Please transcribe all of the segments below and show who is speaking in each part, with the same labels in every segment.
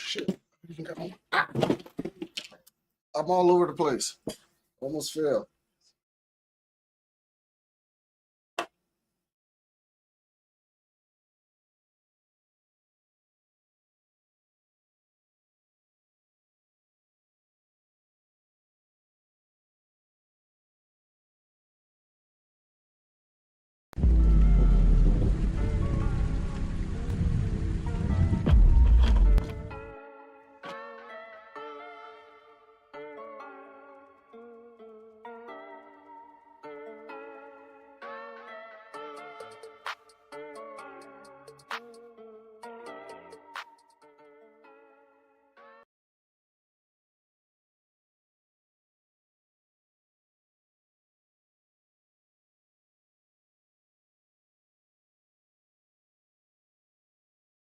Speaker 1: shit. I'm all over the place. Almost fell.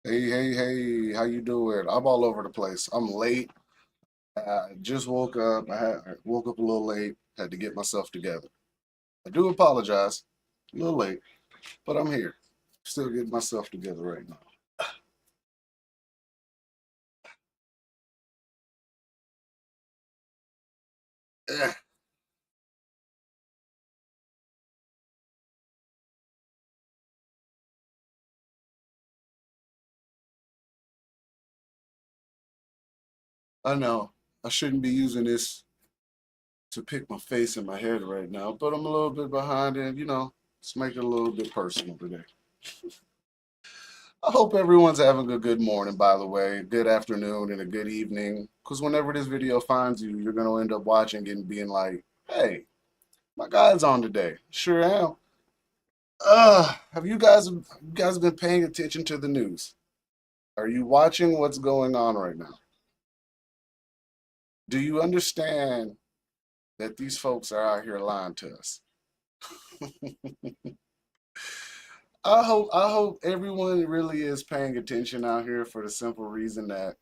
Speaker 1: Hey, how you doing? I'm all over the place. I'm late. I just woke up. I woke up a little late. Had to get myself together. I do apologize. A little late, but I'm here. Still getting myself together right now. Eh, I know I shouldn't be using this to pick my face in my head right now, but I'm a little bit behind and let's make it a little bit personal today. I hope everyone's having a good morning, by the way, good afternoon and a good evening. Because whenever this video finds you, you're going to end up watching and being like, hey, my guy's on today. Sure am. Have you guys been paying attention to the news? Are you watching what's going on right now? Do you understand that these folks are out here lying to us? I hope everyone really is paying attention out here for the simple reason that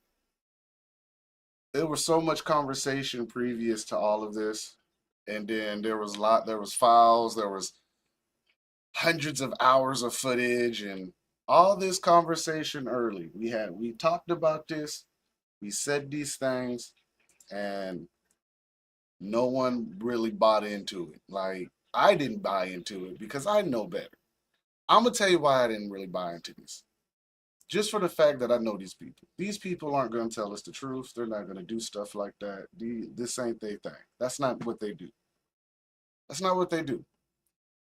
Speaker 1: there was so much conversation previous to all of this, and then there was files, there was hundreds of hours of footage, and all this conversation early. We talked about this, we said these things, and no one really bought into it. Like I didn't buy into it because I know better. I'm gonna tell you why I didn't really buy into this. Just for the fact that I know these people. These people aren't going to tell us the truth. They're not going to do stuff like that. This ain't their thing. That's not what they do. That's not what they do.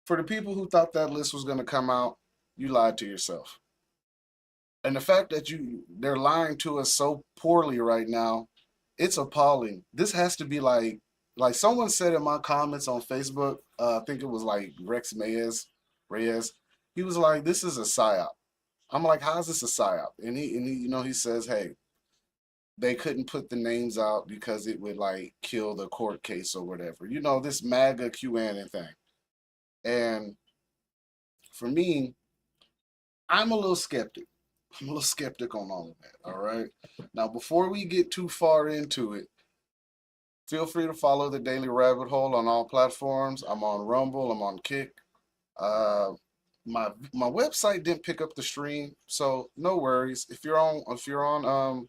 Speaker 1: For the people who thought that list was going to come out, you lied to yourself. And the fact that they're lying to us so poorly right now, it's appalling. This has to be like someone said in my comments on Facebook, I think it was like Reyes. He was like, this is a psyop. I'm like, how is this a psyop? And he says, hey, they couldn't put the names out because it would like kill the court case or whatever. This MAGA QAnon thing. And for me, I'm a little skeptic. I'm a little skeptic on all of that. All right. Now, before we get too far into it, feel free to follow the Daily Rabbit Hole on all platforms. I'm on Rumble. I'm on Kick. Uh, my website didn't pick up the stream, so no worries. If you're on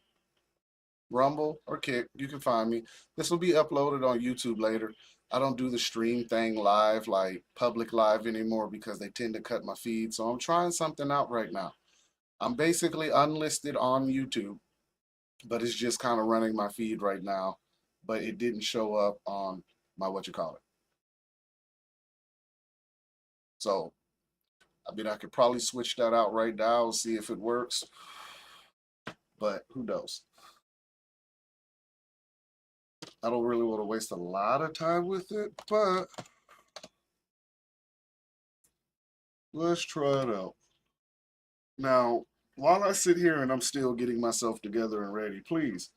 Speaker 1: Rumble or Kick, you can find me. This will be uploaded on YouTube later. I don't do the stream thing live, like public live anymore because they tend to cut my feed. So I'm trying something out right now. I'm basically unlisted on YouTube, but it's just kind of running my feed right now. But it didn't show up on my what you call it. So I mean, I could probably switch that out right now, see if it works, but who knows? I don't really want to waste a lot of time with it, but let's try it out. Now, while I sit here and I'm still getting myself together and ready, please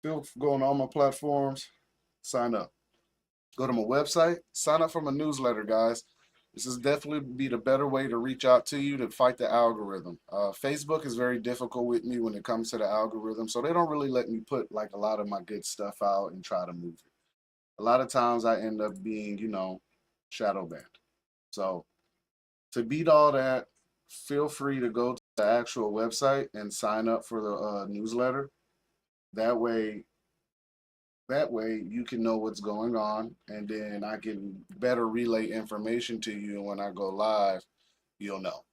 Speaker 1: feel go on all my platforms, sign up. Go to my website, sign up for my newsletter, guys. This is definitely be the better way to reach out to you to fight the algorithm. Facebook is very difficult with me when it comes to the algorithm, so they don't really let me put like a lot of my good stuff out and try to move it. A lot of times I end up being, shadow banned. So to beat all that, feel free to go to the actual website and sign up for the newsletter. That way, that way you can know what's going on, and then I can better relay information to you. And when I go live, you'll know.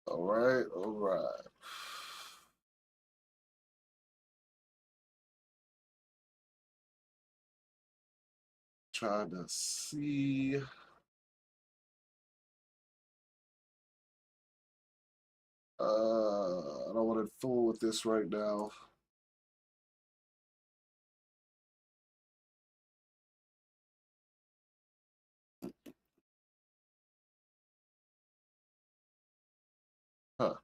Speaker 1: All right, all right. Try to see. I don't want to fool with this right now. Huh.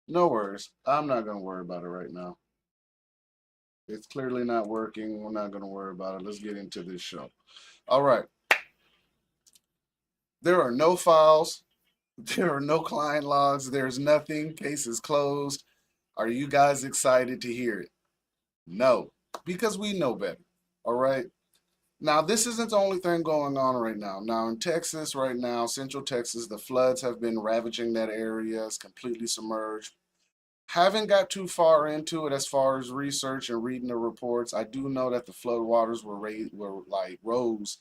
Speaker 1: No worries. I'm not gonna worry about it right now. It's clearly not working. We're not gonna worry about it. Let's get into this show. All right. There are no files. There are no client logs. There's nothing. Case is closed. Are you guys excited to hear it? No, because we know better. All right. Now, this isn't the only thing going on right now. Now, in Texas, right now, Central Texas, the floods have been ravaging that area. It's completely submerged. Haven't got too far into it as far as research and reading the reports. I do know that the flood waters were like rose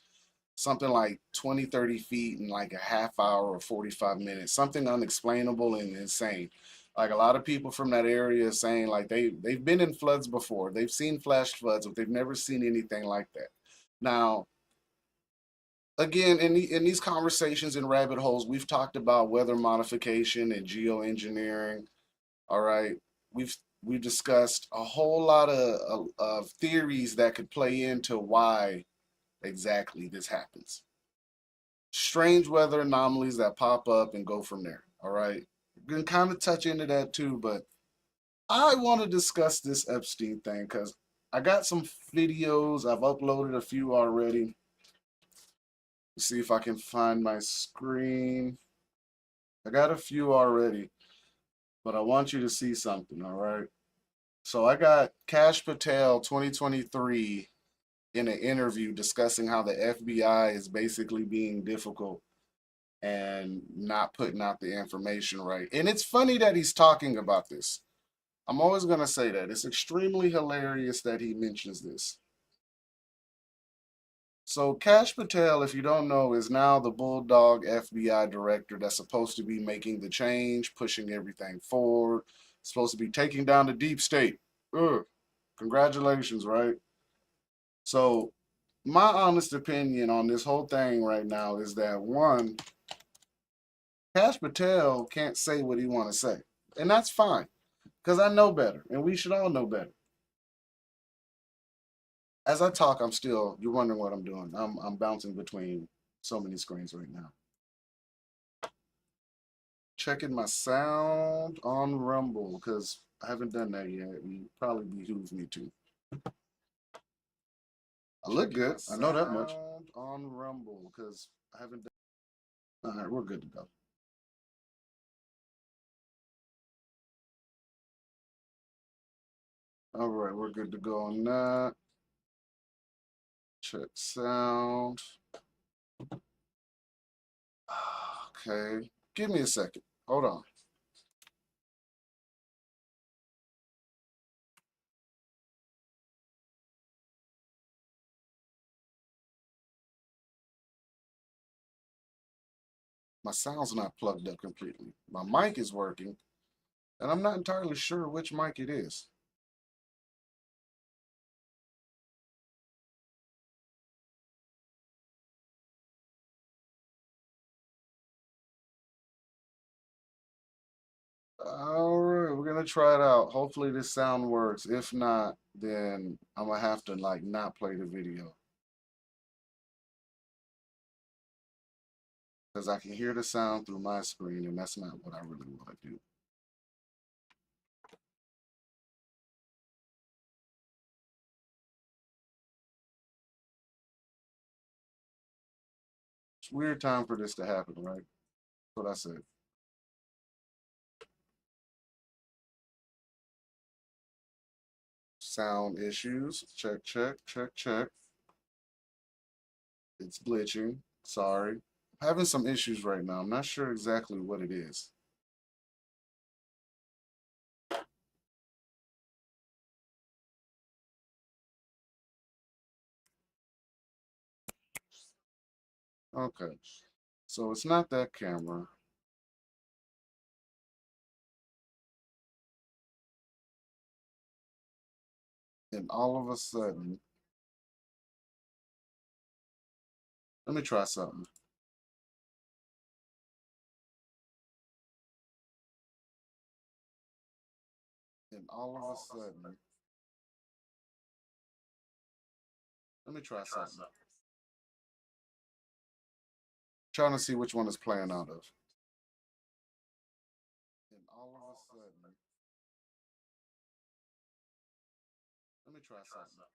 Speaker 1: something like 20, 30 feet in like a half hour or 45 minutes, something unexplainable and insane. Like a lot of people from that area saying like they've been in floods before. They've seen flash floods, but they've never seen anything like that. Now, again, in these conversations in rabbit holes, we've talked about weather modification and geoengineering. All right, we've we've discussed a whole lot of theories that could play into why exactly this happens. Strange weather anomalies that pop up and go from there. All right. We're going to kind of touch into that too, but I want to discuss this Epstein thing because I got some videos. I've uploaded a few already. Let's see if I can find my screen. I got a few already, but I want you to see something. All right. So I got Cash Patel 2023 in an interview discussing how the FBI is basically being difficult and not putting out the information right. And it's funny that he's talking about this. I'm always going to say that. It's extremely hilarious that he mentions this. So, Cash Patel, if you don't know, is now the Bulldog FBI director that's supposed to be making the change, pushing everything forward, supposed to be taking down the deep state. Ugh. Congratulations, right? So, my honest opinion on this whole thing right now is that one, Cash Patel can't say what he want to say, and that's fine because I know better, and we should all know better. As I talk, I'm still. You're wondering what I'm doing. I'm bouncing between so many screens right now. Checking my sound on Rumble because I haven't done that yet. It probably behooves me to. I look good. I know that much. On Rumble because I haven't done. All right, we're good to go. All right, we're good to go on that. Check sound. Okay, give me a second. Hold on. My sound's not plugged up completely. My mic is working, and I'm not entirely sure which mic it is. All right, we're gonna try it out. Hopefully this sound works. If not, then I'm gonna have to like not play the video because I can hear the sound through my screen, and that's not what I really want to do. It's a weird time for this to happen, right? That's what I said. Sound issues. Check, check, check, check. It's glitching. Sorry. I'm having some issues right now. I'm not sure exactly what it is. Okay. So it's not that camera. And all of a sudden, let me try something. And all of a sudden, let me try something. Trying to see which one is playing out of. And all of a sudden, let me try something.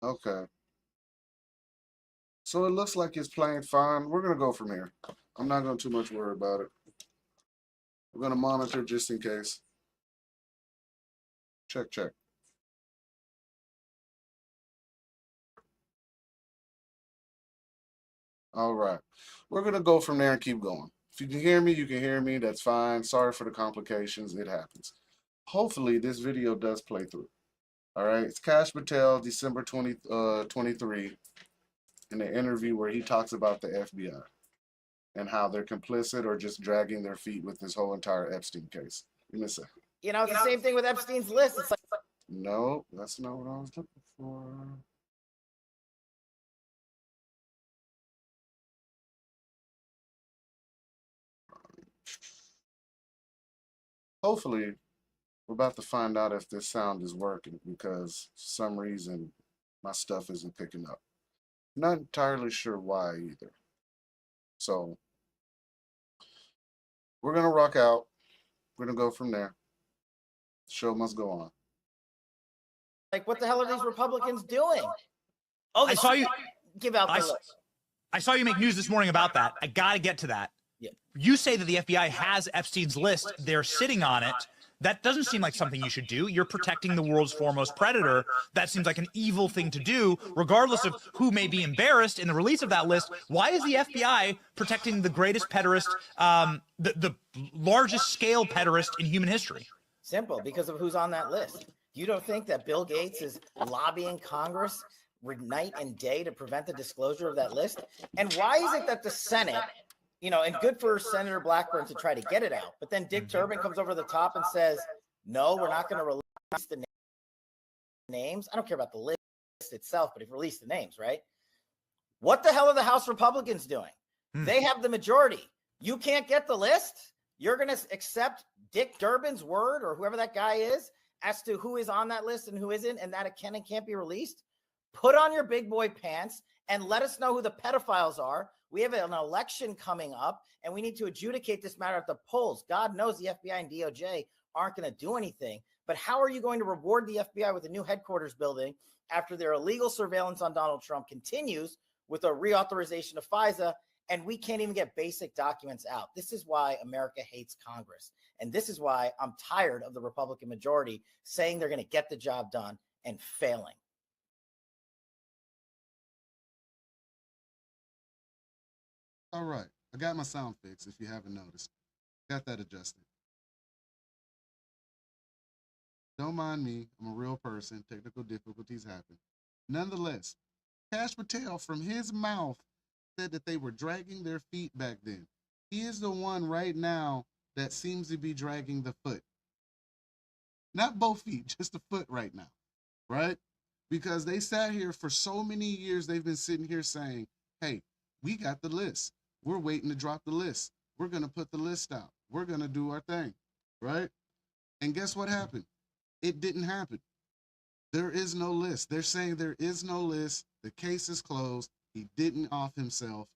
Speaker 1: Okay. So it looks like it's playing fine. We're gonna go from here. I'm not gonna too much worry about it. We're gonna monitor just in case. Check, check. All right. We're gonna go from there and keep going. If you can hear me, you can hear me. That's fine. Sorry for the complications. It happens. Hopefully this video does play through. All right. It's Kash Patel, December 23, in an interview where he talks about the FBI and how they're complicit or just dragging their feet with this whole entire Epstein case. Give me a second.
Speaker 2: You know, it's the same thing with Epstein's list. It's like,
Speaker 1: No, that's not what I was looking for. Hopefully, we're about to find out if this sound is working because for some reason my stuff isn't picking up. Not entirely sure why either. So we're gonna rock out. We're gonna go from there. The show must go on.
Speaker 2: what the hell are these Republicans doing? Oh,
Speaker 3: I saw you.
Speaker 2: Give out the list.
Speaker 3: I saw you make news this morning about that. I got to get to that.
Speaker 2: Yeah.
Speaker 3: You say that the FBI has Epstein's list. They're sitting on it. That doesn't seem like something you should do. You're protecting the world's foremost predator. That seems like an evil thing to do, regardless of who may be embarrassed in the release of that list. Why is the FBI protecting the greatest pederast, the largest scale pederast in human history?
Speaker 2: Simple, because of who's on that list. You don't think that Bill Gates is lobbying Congress night and day to prevent the disclosure of that list? And why is it that the Senate, you know, and good for Senator Blackburn to try to get it out, but then Dick Durbin comes over the top and says, no, we're not going to release the names. I don't care about the list itself, but if release the names, right? What the hell are the House Republicans doing? They have the majority. You can't get the list? You're going to accept Dick Durbin's word or whoever that guy is as to who is on that list and who isn't, and that it can and can't be released? Put on your big boy pants and let us know who the pedophiles are. We have an election coming up, and we need to adjudicate this matter at the polls. God knows the FBI and DOJ aren't going to do anything. But how are you going to reward the FBI with a new headquarters building after their illegal surveillance on Donald Trump continues with a reauthorization of FISA, and we can't even get basic documents out? This is why America hates Congress. And this is why I'm tired of the Republican majority saying they're going to get the job done and failing.
Speaker 1: All right. I got my sound fixed if you haven't noticed. Got that adjusted. Don't mind me. I'm a real person. Technical difficulties happen. Nonetheless, Kash Patel, from his mouth, said that they were dragging their feet back then. He is the one right now that seems to be dragging the foot. Not both feet, just the foot right now, right? Because they sat here for so many years, they've been sitting here saying, hey, we got the list. We're waiting to drop the list. We're going to put the list out. We're going to do our thing, right? And guess what happened? It didn't happen. There is no list. They're saying there is no list. The case is closed. He didn't off himself.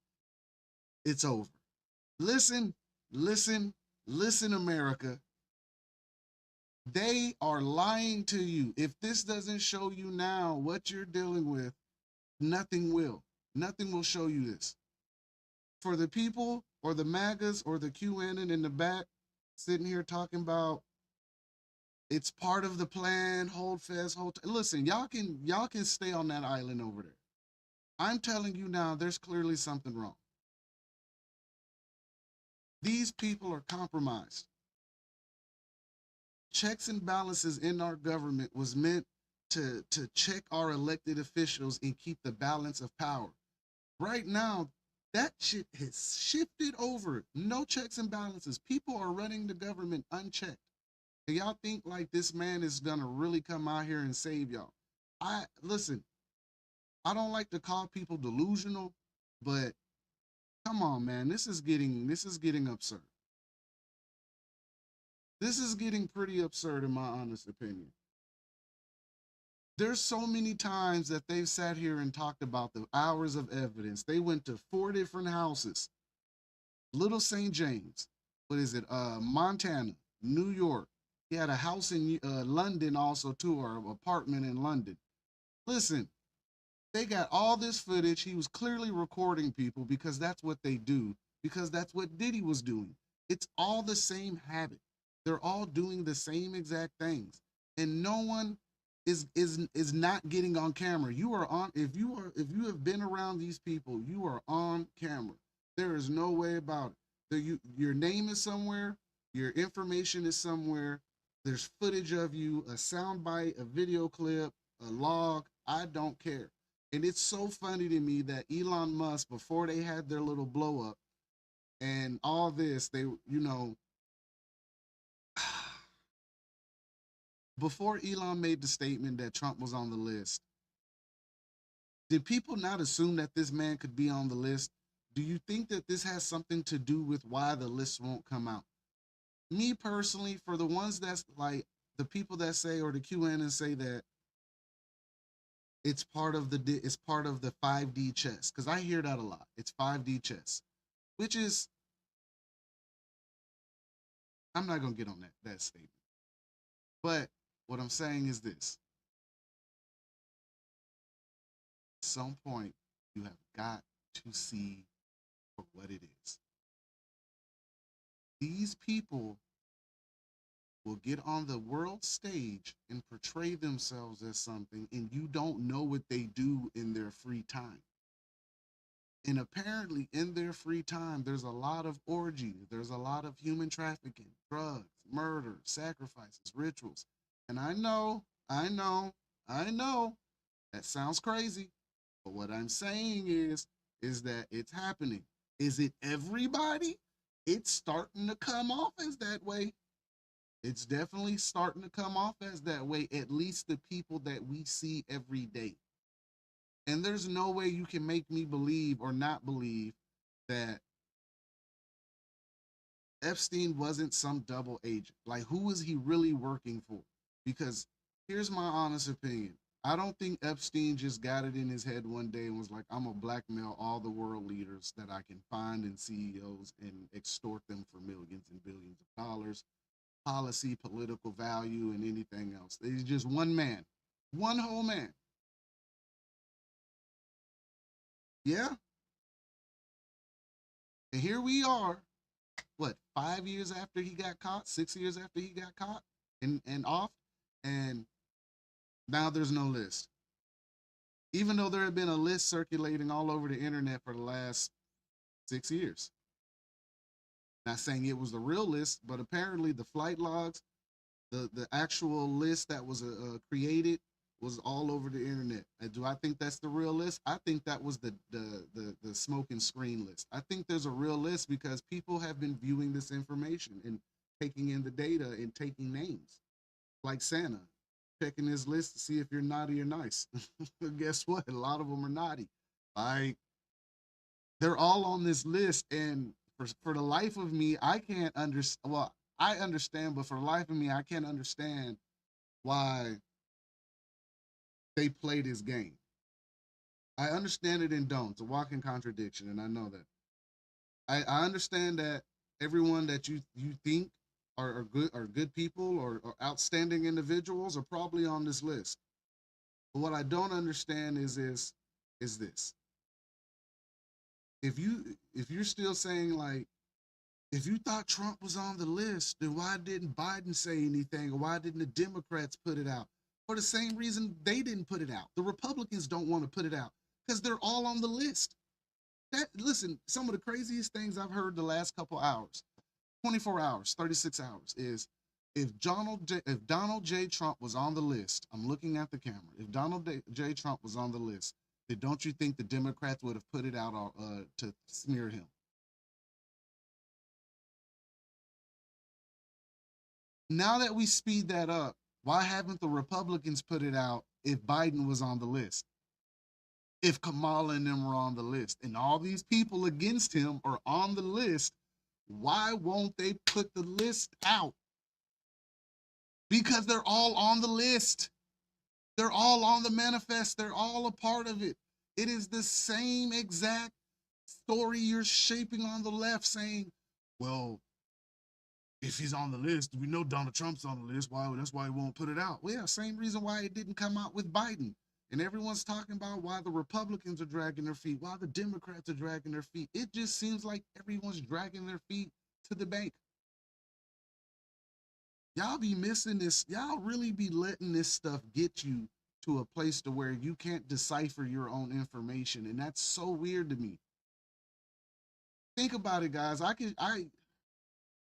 Speaker 1: It's over. Listen, listen, listen, America. They are lying to you. If this doesn't show you now what you're dealing with, nothing will. Nothing will show you this. For the people or the MAGAs or the QAnon in the back sitting here talking about it's part of the plan, hold fast, listen, y'all can stay on that island over there. I'm telling you now, there's clearly something wrong. These people are compromised. Checks and balances in our government was meant to check our elected officials and keep the balance of power. Right now,
Speaker 4: That shit has shifted over. No checks and balances. People are running the government unchecked. And y'all think like this man is gonna really come out here and save y'all. Listen, I don't like to call people delusional, but come on, man. This is getting absurd. This is getting pretty absurd in my honest opinion. There's so many times that they've sat here and talked about the hours of evidence. They went to 4 different houses. Little St. James, what is it? Montana, New York. He had a house in London also too, or an apartment in London. Listen, they got all this footage. He was clearly recording people because that's what they do, because that's what Diddy was doing. It's all the same habit. They're all doing the same exact things. And no one is not getting on camera. You are on, if you have been around these people, you are on camera. There is no way about it. Your name is somewhere, your information is somewhere. There's footage of you, a soundbite, a video clip, a log. I don't care. And it's so funny to me that Elon Musk, before they had their little blow up and all this, they, before Elon made the statement that Trump was on the list, did people not assume that this man could be on the list? Do you think that this has something to do with why the list won't come out? Me personally, for the ones that's like the people that say, or the QN and say that it's part of the 5D chess, because I hear that a lot. It's 5D chess, which is, I'm not gonna get on that statement. But what I'm saying is this: at some point, you have got to see for what it is. These people will get on the world stage and portray themselves as something, and you don't know what they do in their free time. And apparently in their free time, there's a lot of orgies, there's a lot of human trafficking, drugs, murder, sacrifices, rituals. And I know, that sounds crazy. But what I'm saying is that it's happening. Is it everybody? It's starting to come off as that way. It's definitely starting to come off as that way, at least the people that we see every day. And there's no way you can make me believe or not believe that Epstein wasn't some double agent. Like, who was he really working for? Because here's my honest opinion. I don't think Epstein just got it in his head one day and was like, I'm gonna blackmail all the world leaders that I can find and CEOs and extort them for millions and billions of dollars, policy, political value, and anything else. He's just one man, one whole man. Yeah. And here we are, what, 5 years after he got caught, 6 years after he got caught and off, and now there's no list. Even though there had been a list circulating all over the internet for the last 6 years. Not saying it was the real list, but apparently the flight logs, the actual list that was created was all over the internet. And do I think that's the real list? I think that was the smoke and screen list. I think there's a real list because people have been viewing this information and taking in the data and taking names. Like Santa, checking his list to see if you're naughty or nice. Guess what? A lot of them are naughty. Like, they're all on this list, and for the life of me, I can't understand. Well, I understand, but for the life of me, I can't understand why they play this game. I understand it and don't. It's a walking contradiction, and I know that. I understand that everyone that you think are good people or outstanding individuals are probably on this list. But what I don't understand is this. If you're still saying, like, if you thought Trump was on the list, then why didn't Biden say anything, or why didn't the Democrats put it out? For the same reason they didn't put it out. The Republicans don't want to put it out because they're all on the list. Listen, some of the craziest things I've heard the last couple hours, 24 hours, 36 hours, is if Donald J. Trump was on the list, I'm looking at the camera. If Donald J. Trump was on the list, then don't you think the Democrats would have put it out to smear him? Now that we speed that up, why haven't the Republicans put it out if Biden was on the list? If Kamala and them were on the list and all these people against him are on the list, why won't they put the list out? Because they're all on the list. They're all on the manifest. They're all a part of it. It is the same exact story you're shaping on the left, saying, well, if he's on the list, we know Donald Trump's on the list. Why? That's why he won't put it out. Well, yeah, same reason why it didn't come out with Biden. And everyone's talking about why the Republicans are dragging their feet, why the Democrats are dragging their feet. It just seems like everyone's dragging their feet to the bank. Y'all be missing this. Y'all really be letting this stuff get you to a place to where you can't decipher your own information. And that's so weird to me. Think about it, guys.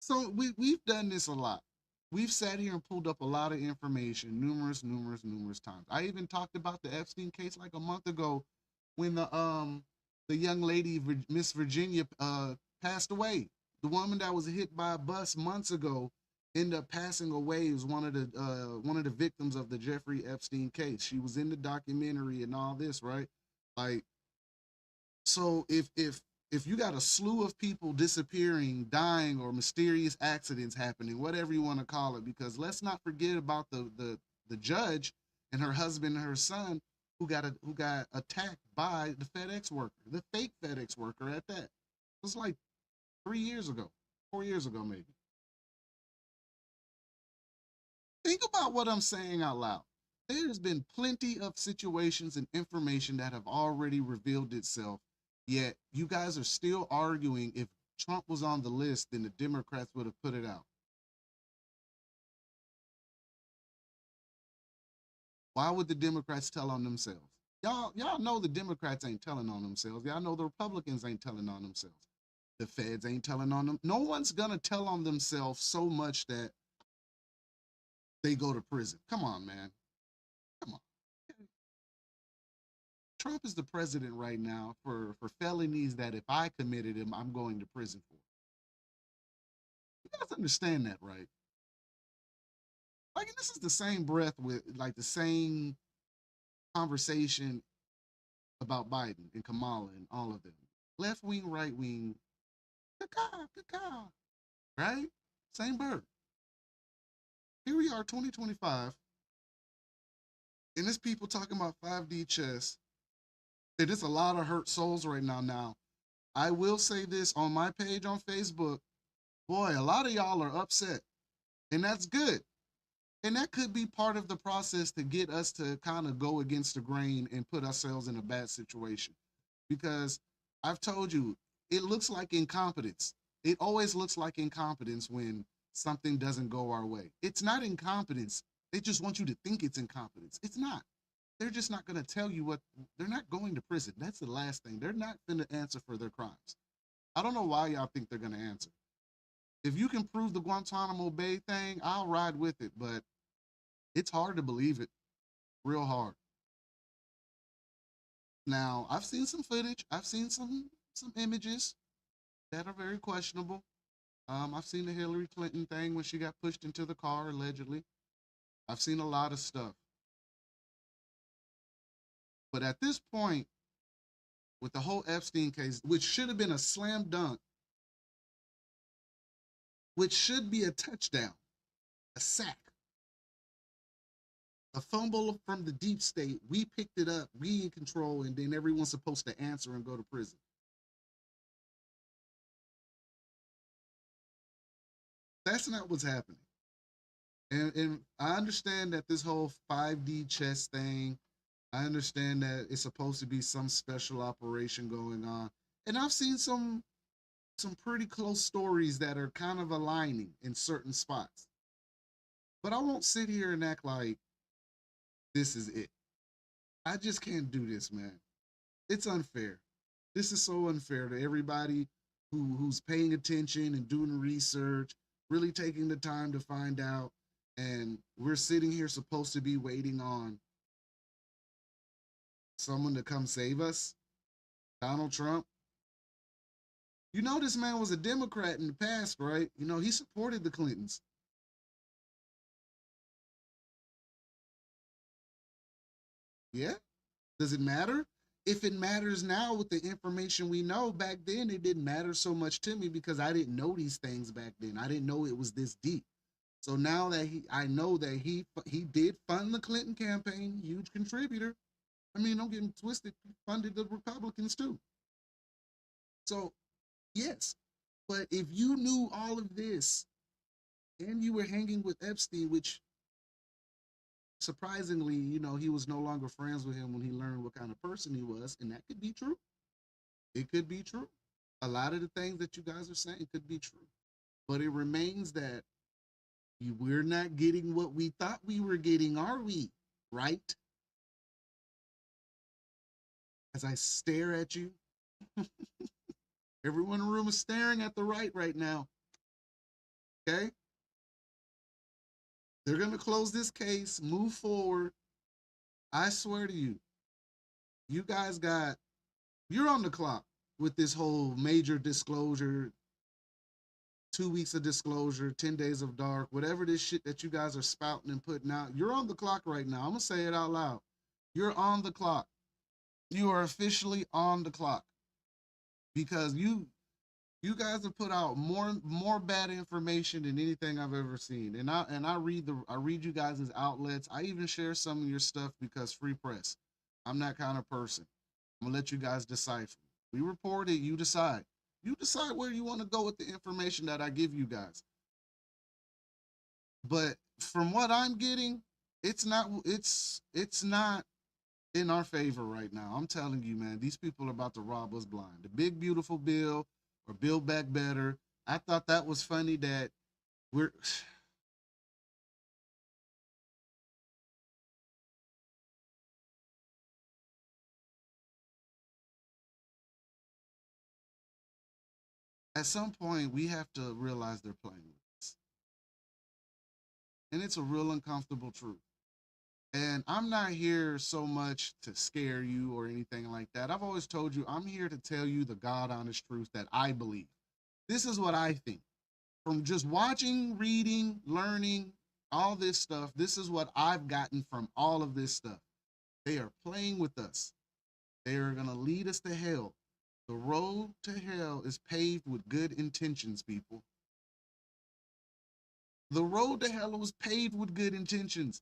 Speaker 4: So we've done this a lot. We've sat here and pulled up a lot of information numerous times. I even talked about the Epstein case like a month ago when the young lady, Miss Virginia, passed away. The woman that was hit by a bus months ago ended up passing away. It was one of the victims of the Jeffrey Epstein case. She was in the documentary and all this, right? Like, so if you got a slew of people disappearing, dying, or mysterious accidents happening, whatever you want to call it, because let's not forget about the judge and her husband and her son who got attacked by the FedEx worker, the fake FedEx worker at that. It was like 4 years ago maybe. Think about what I'm saying out loud. There's been plenty of situations and information that have already revealed itself, yet you guys are still arguing if Trump was on the list, then the Democrats would have put it out. Why would the Democrats tell on themselves? Y'all know the Democrats ain't telling on themselves. Y'all know the Republicans ain't telling on themselves. The feds ain't telling on them. No one's gonna tell on themselves so much that they go to prison. Come on, man. Come on. Trump is the president right now for felonies that if I committed them, I'm going to prison for. You guys understand that, right? Like, this is the same breath with like the same conversation about Biden and Kamala and all of them. Left wing, right wing, caca, right? Same bird. Here we are, 2025, and there's people talking about 5D chess. There's a lot of hurt souls right now. Now, I will say this on my page on Facebook, boy, a lot of y'all are upset, and that's good. And that could be part of the process to get us to kind of go against the grain and put ourselves in a bad situation. Because I've told you, it looks like incompetence. It always looks like incompetence when something doesn't go our way. It's not incompetence. They just want you to think it's incompetence. It's not. They're just not going to tell you what, they're not going to prison. That's the last thing. They're not going to answer for their crimes. I don't know why y'all think they're going to answer. If you can prove the Guantanamo Bay thing, I'll ride with it, but it's hard to believe it. Real hard. Now, I've seen some footage. I've seen some images that are very questionable. I've seen the Hillary Clinton thing when she got pushed into the car, allegedly. I've seen a lot of stuff. But at this point, with the whole Epstein case, which should have been a slam dunk, which should be a touchdown, a sack, a fumble from the deep state, we picked it up, we in control, and then everyone's supposed to answer and go to prison. That's not what's happening. And I understand that this whole 5D chess thing, I understand that it's supposed to be some special operation going on. And I've seen some pretty close stories that are kind of aligning in certain spots. But I won't sit here and act like this is it. I just can't do this, man. It's unfair. This is so unfair to everybody who's paying attention and doing research, really taking the time to find out. And we're sitting here supposed to be waiting on someone to come save us, Donald Trump. You know, this man was a Democrat in the past, right? You know, he supported the Clintons. Yeah. Does it matter? If it matters now with the information we know, back then it didn't matter so much to me because I didn't know these things back then. I didn't know it was this deep. So now that I know that he did fund the Clinton campaign, huge contributor. I mean, don't get me twisted, he funded the Republicans too. So yes, but if you knew all of this and you were hanging with Epstein, which surprisingly, you know, he was no longer friends with him when he learned what kind of person he was, and that could be true. It could be true. A lot of the things that you guys are saying could be true, but it remains that we're not getting what we thought we were getting, are we? Right? As I stare at you, everyone in the room is staring at the right now. Okay? They're going to close this case, move forward. I swear to you, you guys you're on the clock with this whole major disclosure, 2 weeks of disclosure, 10 days of dark, whatever this shit that you guys are spouting and putting out. You're on the clock right now. I'm going to say it out loud. You're on the clock. You are officially on the clock because you guys have put out more bad information than anything I've ever seen. And I read you guys' outlets. I even share some of your stuff because free press. I'm that kind of person. I'm gonna let you guys decipher. We report it, you decide. You decide where you want to go with the information that I give you guys. But from what I'm getting, it's not in our favor right now. I'm telling you, man, these people are about to rob us blind. The big beautiful bill or Build Back Better. I thought that was funny that we're at some point we have to realize they're playing with us. And it's a real uncomfortable truth. And I'm not here so much to scare you or anything like that. I've always told you I'm here to tell you the God honest truth that I believe. This is what I think. From just watching, reading, learning, all this stuff, this is what I've gotten from all of this stuff. They are playing with us. They are going to lead us to hell. The road to hell is paved with good intentions, people. The road to hell was paved with good intentions.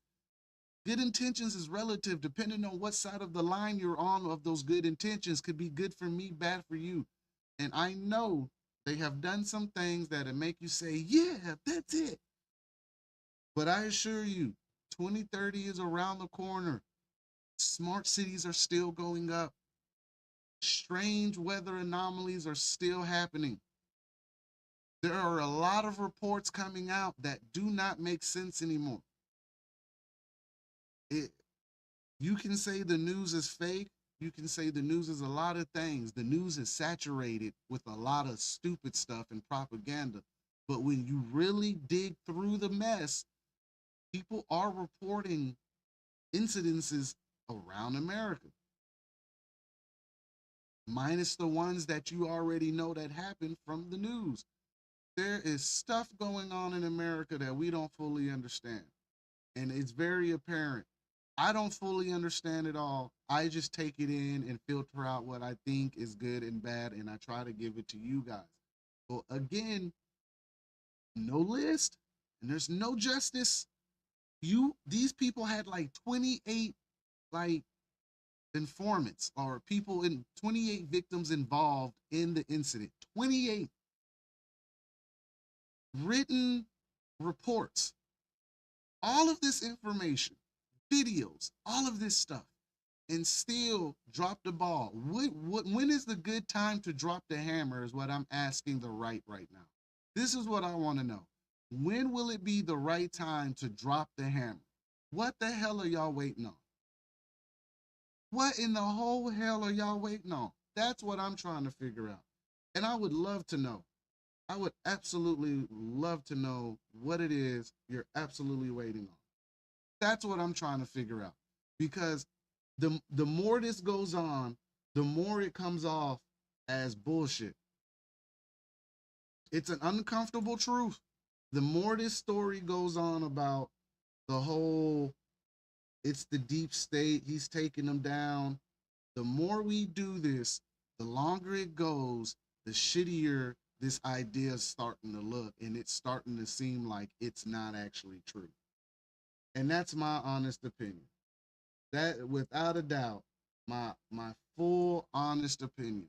Speaker 4: Good intentions is relative depending on what side of the line you're on of those good intentions. Could be good for me, bad for you. And I know they have done some things that'll make you say, yeah, that's it. But I assure you, 2030 is around the corner. Smart cities are still going up. Strange weather anomalies are still happening. There are a lot of reports coming out that do not make sense anymore. You can say the news is fake. You can say the news is a lot of things. The news is saturated with a lot of stupid stuff and propaganda. But when you really dig through the mess, people are reporting incidences around America, minus the ones that you already know that happened from the news. There is stuff going on in America that we don't fully understand. And it's very apparent. I don't fully understand it all. I just take it in and filter out what I think is good and bad, and I try to give it to you guys. Well, again, no list, and there's no justice. These people had like 28 like informants or people in 28 victims involved in the incident. 28 written reports. All of this information, videos, all of this stuff, and still drop the ball. When is the good time to drop the hammer is what I'm asking the right now. This is what I want to know. When will it be the right time to drop the hammer? What the hell are y'all waiting on? What in the whole hell are y'all waiting on? That's what I'm trying to figure out. And I would love to know. I would absolutely love to know what it is you're absolutely waiting on. That's what I'm trying to figure out. Because the more this goes on, the more it comes off as bullshit. It's an uncomfortable truth. The more this story goes on about the whole, it's the deep state, he's taking them down. The more we do this, the longer it goes, the shittier this idea is starting to look, and it's starting to seem like it's not actually true. And that's my honest opinion. That, without a doubt, my full honest opinion.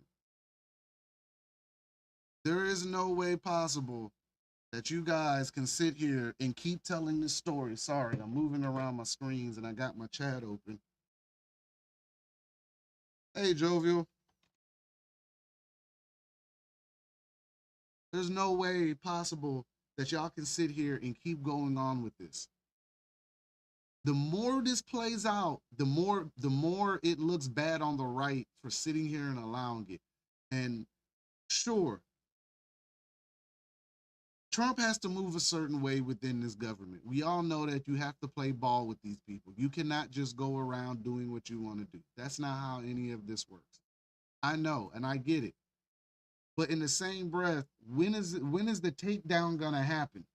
Speaker 4: There is no way possible that you guys can sit here and keep telling this story. Sorry, I'm moving around my screens and I got my chat open. Hey, Jovial. There's no way possible that y'all can sit here and keep going on with this. The more this plays out, the more it looks bad on the right for sitting here and allowing it. And sure, Trump has to move a certain way within this government. We all know that you have to play ball with these people. You cannot just go around doing what you want to do. That's not how any of this works. I know, and I get it. But in the same breath, when is the takedown gonna happen?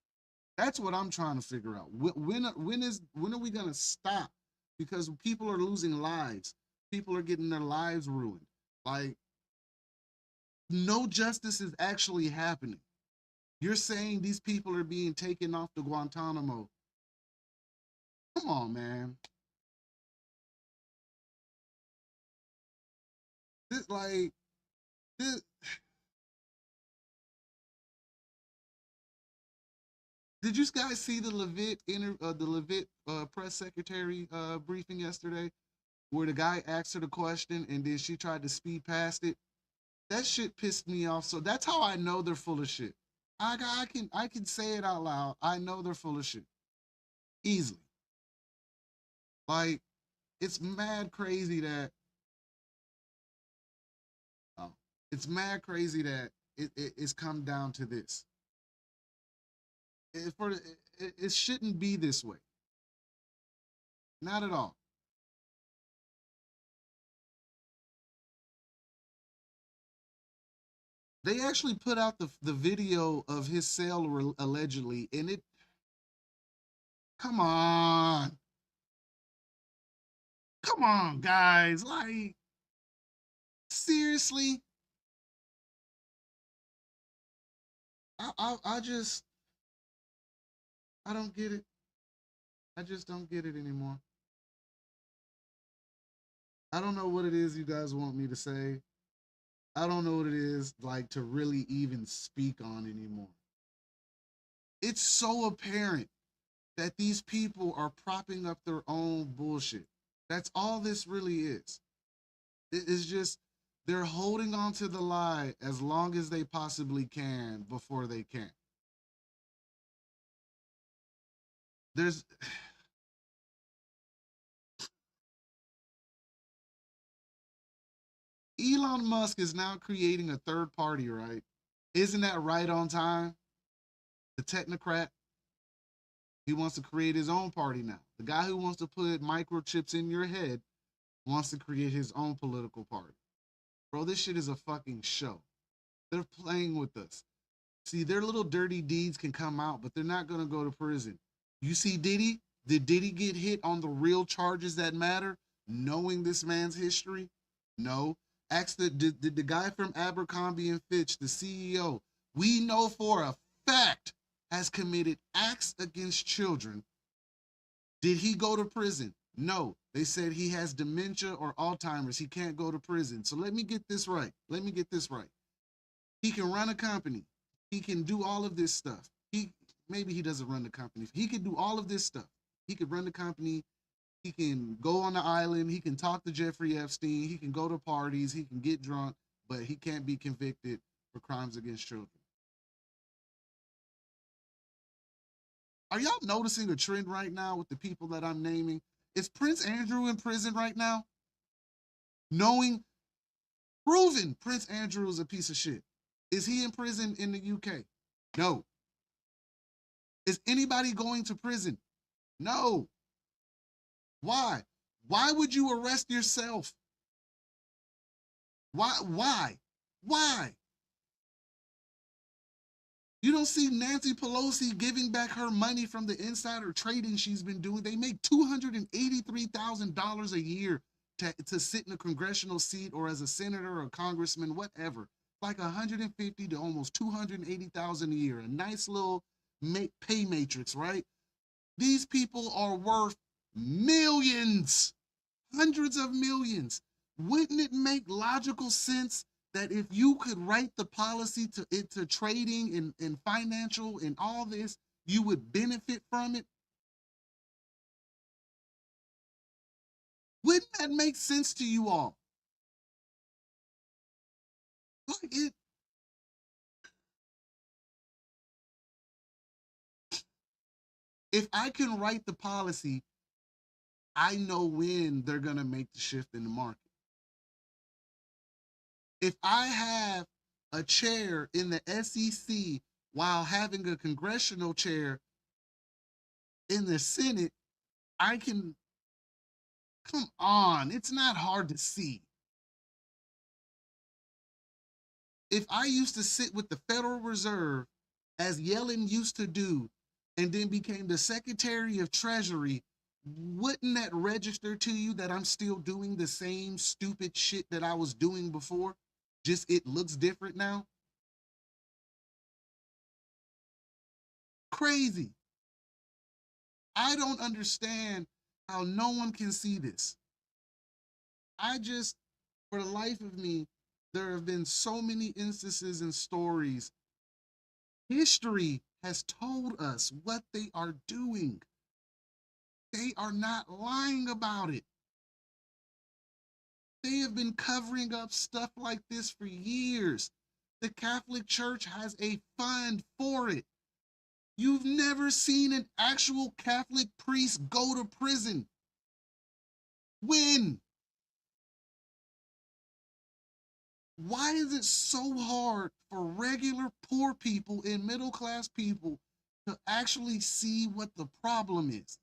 Speaker 4: That's what I'm trying to figure out. When are we gonna stop? Because people are losing lives. People are getting their lives ruined. Like, no justice is actually happening. You're saying these people are being taken off to Guantanamo. Come on, man. This, like, this. Did you guys see the Levitt press secretary briefing yesterday, where the guy asked her the question and then she tried to speed past it? That shit pissed me off. So that's how I know they're full of shit. I can say it out loud. I know they're full of shit. Easily. Like, it's mad crazy that it's come down to this. It shouldn't be this way. Not at all. They actually put out the video of his cell allegedly, and it, come on, guys, like, seriously. I just, I don't get it. I just don't get it anymore. I don't know what it is you guys want me to say. I don't know what it is, like, to really even speak on anymore. It's so apparent that these people are propping up their own bullshit. That's all this really is. It's just, they're holding on to the lie as long as they possibly can before they can't. There's... Elon Musk is now creating a third party, right? Isn't that right on time? The technocrat, he wants to create his own party now. The guy who wants to put microchips in your head wants to create his own political party. Bro, this shit is a fucking show. They're playing with us. See, their little dirty deeds can come out, but they're not going to go to prison. You see Diddy? Did Diddy get hit on the real charges that matter, knowing this man's history? No. Ask did the guy from Abercrombie and Fitch, the CEO, we know for a fact has committed acts against children. Did he go to prison? No. They said he has dementia or Alzheimer's. He can't go to prison. So let me get this right. He can run a company. He can do all of this stuff. Maybe he doesn't run the company. He can do all of this stuff. He could run the company. He can go on the island. He can talk to Jeffrey Epstein. He can go to parties. He can get drunk, but he can't be convicted for crimes against children. Are y'all noticing a trend right now with the people that I'm naming? Is Prince Andrew in prison right now? Proven Prince Andrew is a piece of shit. Is he in prison in the UK? No. Is anybody going to prison? No. Why? Why would you arrest yourself? Why? You don't see Nancy Pelosi giving back her money from the insider trading she's been doing. They make $283,000 a year to sit in a congressional seat or as a senator or a congressman, whatever. Like 150 to almost 280,000 a year. A nice little pay matrix, right? These people are worth millions, hundreds of millions. Wouldn't it make logical sense that if you could write the policy to trading and financial and all this, you would benefit from it? Wouldn't that make sense to you all? Like it. If I can write the policy, I know when they're going to make the shift in the market. If I have a chair in the SEC while having a congressional chair in the Senate, I can, come on, it's not hard to see. If I used to sit with the Federal Reserve as Yellen used to do, and then became the Secretary of Treasury, wouldn't that register to you that I'm still doing the same stupid shit that I was doing before? Just it looks different now? Crazy. I don't understand how no one can see this. For the life of me, there have been so many instances and stories. History has told us what they are doing. They are not lying about it. They have been covering up stuff like this for years. The Catholic Church has a fund for it. You've never seen an actual Catholic priest go to prison. When? Why is it so hard for regular poor people and middle-class people to actually see what the problem is?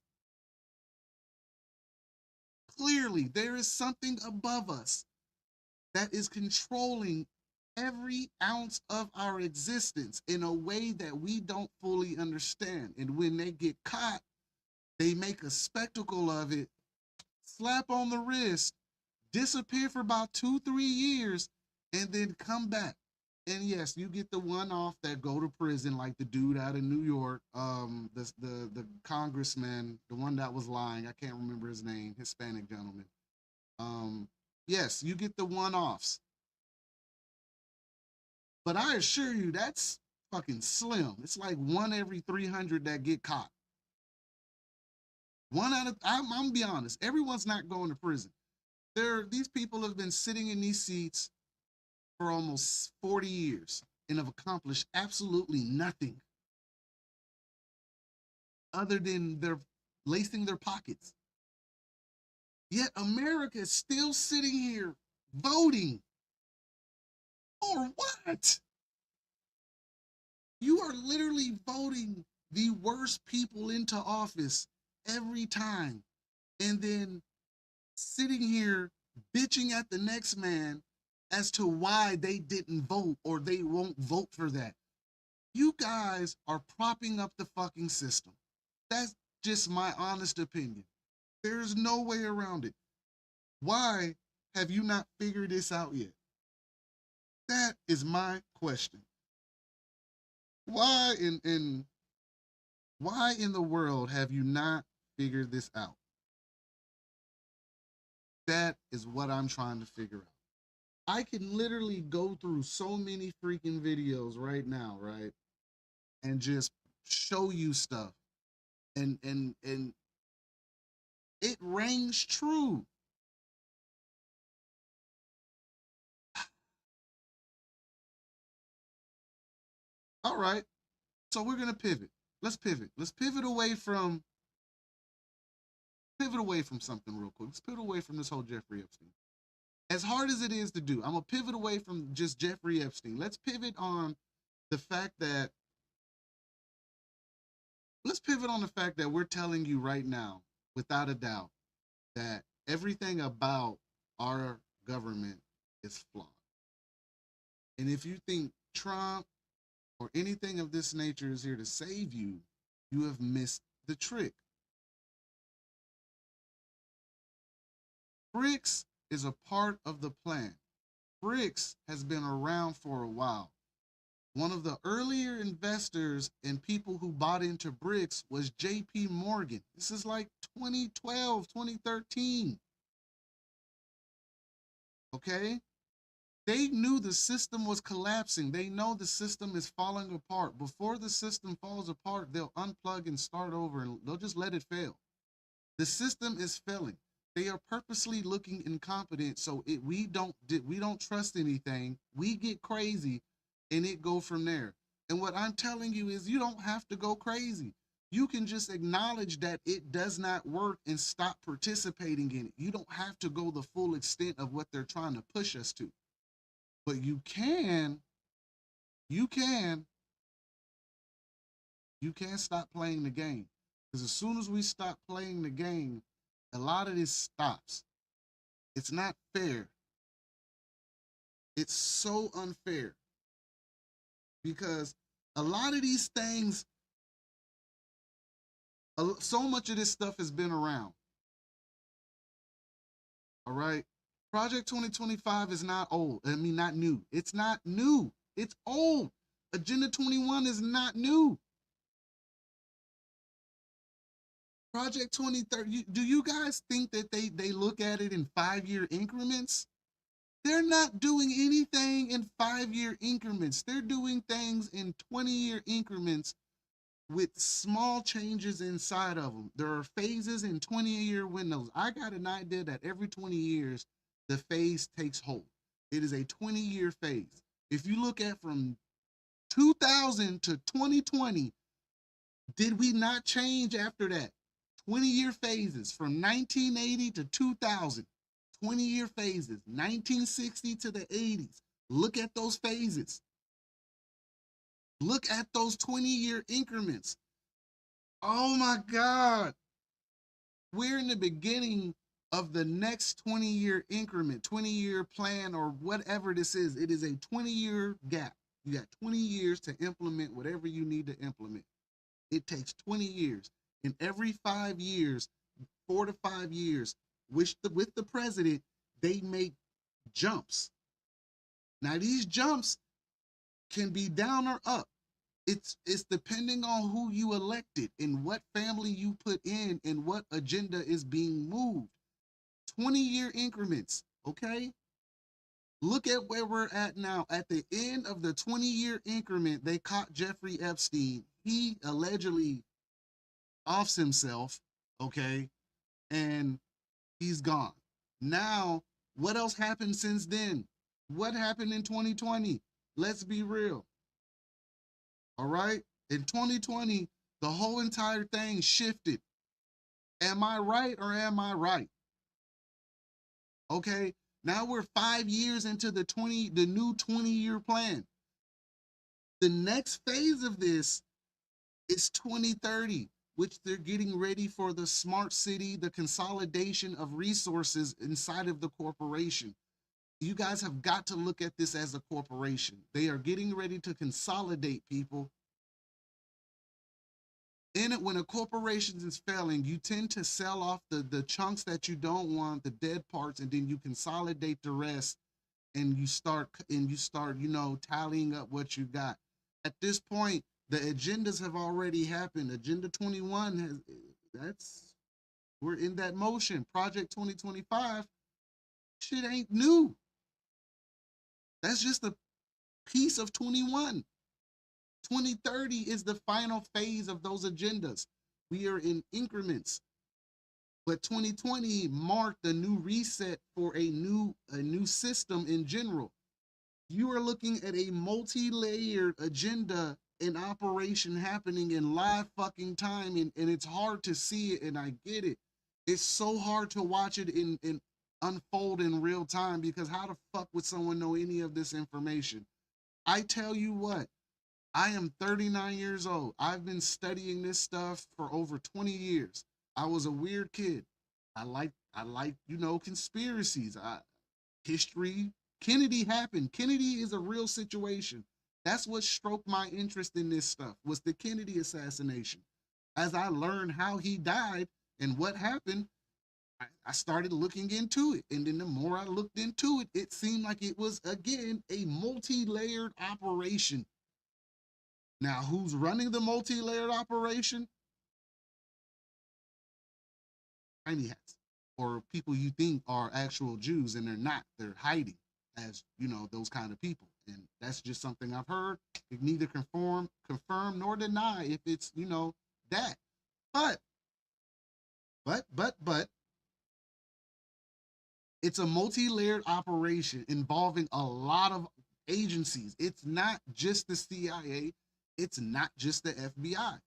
Speaker 4: Clearly, there is something above us that is controlling every ounce of our existence in a way that we don't fully understand. And when they get caught, they make a spectacle of it, slap on the wrist, disappear for about 2-3 years, and then come back. And yes, you get the one-off that go to prison, like the dude out in New York, the congressman, the one that was lying. I can't remember his name, Hispanic gentleman. Yes, you get the one-offs. But I assure you, that's fucking slim. It's like 1 every 300 that get caught. I'm gonna be honest, everyone's not going to prison. These people have been sitting in these seats for almost 40 years and have accomplished absolutely nothing other than they're lacing their pockets. Yet America is still sitting here voting. For what? You are literally voting the worst people into office every time, and then sitting here bitching at the next man as to why they didn't vote or they won't vote for that. You guys are propping up the fucking system. That's just my honest opinion. There's no way around it. Why have you not figured this out yet? That is my question. Why in the world have you not figured this out? That is what I'm trying to figure out. I can literally go through so many freaking videos right now, right? And just show you stuff. And it rings true. All right. So we're gonna pivot. Let's pivot. Let's pivot away from something real quick. Let's pivot away from this whole Jeffrey Epstein. As hard as it is to do, I'm gonna pivot away from just Jeffrey Epstein. Let's pivot on the fact that we're telling you right now, without a doubt, that Everything about our government is flawed. And if you think Trump or anything of this nature is here to save you, you have missed the trick. BRICS is a part of the plan. BRICS has been around for a while. One of the earlier investors and people who bought into BRICS was JP Morgan. This is like 2012, 2013. Okay? They knew the system was collapsing. They know the system is falling apart. Before the system falls apart, they'll unplug and start over, and they'll just let it fail. The system is failing. They are purposely looking incompetent, so we don't trust anything. We get crazy, and it go from there. And what I'm telling you is, you don't have to go crazy. You can just acknowledge that it does not work and stop participating in it. You don't have to go the full extent of what they're trying to push us to. But you can stop playing the game. Because as soon as we stop playing the game, a lot of this stops. It's not fair. It's so unfair. Because a lot of these things, so much of this stuff has been around. All right? Project 2025 is not old. I mean, not new. It's not new. It's old. Agenda 21 is not new. Project 2030, do you guys think that they look at it in 5-year increments? They're not doing anything in 5-year increments. They're doing things in 20-year increments with small changes inside of them. There are phases in 20-year windows. I got an idea that every 20 years, the phase takes hold. It is a 20-year phase. If you look at from 2000 to 2020, did we not change after that? 20-year phases from 1980 to 2000, 20-year phases, 1960 to the 80s. Look at those phases. Look at those 20-year increments. Oh my God. We're in the beginning of the next 20-year increment, 20-year plan, or whatever this is. It is a 20-year gap. You got 20 years to implement whatever you need to implement. It takes 20 years. And every 5 years, 4 to 5 years, with the president, they make jumps. Now, these jumps can be down or up. It's depending on who you elected and what family you put in and what agenda is being moved. 20-year increments, okay? Look at where we're at now. At the end of the 20-year increment, they caught Jeffrey Epstein. He allegedly offs himself, okay? And he's gone. Now, what else happened since then? What happened in 2020? Let's be real. All right? In 2020, the whole entire thing shifted. Am I right or am I right? Okay? Now we're 5 years into the new 20-year plan. The next phase of this is 2030, which they're getting ready for the smart city, the consolidation of resources inside of the corporation. You guys have got to look at this as a corporation. They are getting ready to consolidate, people. In it, when a corporation is failing, you tend to sell off the chunks that you don't want, the dead parts, and then you consolidate the rest, and you start, tallying up what you got. At this point, the agendas have already happened. Agenda 21 we're in that motion. Project 2025, shit ain't new. That's just a piece of 21. 2030 is the final phase of those agendas. We are in increments. But 2020 marked a new reset for a new system in general. You are looking at a multi-layered agenda in operation happening in live fucking time, and it's hard to see it, and I get it. It's so hard to watch it in unfold in real time, because how the fuck would someone know any of this information? I tell you what, I am 39 years old. I've been studying this stuff for over 20 years. I was a weird kid. I like, you know, conspiracies. History. Kennedy happened. Kennedy is a real situation. That's what stroked my interest in this stuff, was the Kennedy assassination. As I learned how he died and what happened, I started looking into it. And then the more I looked into it, it seemed like it was, again, a multi-layered operation. Now, who's running the multi-layered operation? Tiny hats, or people you think are actual Jews, and they're not. They're hiding as, you know, those kind of people. And that's just something I've heard. You neither confirm nor deny if it's, you know, that. But, but, it's a multi-layered operation involving a lot of agencies. It's not just the CIA. It's not just the FBI.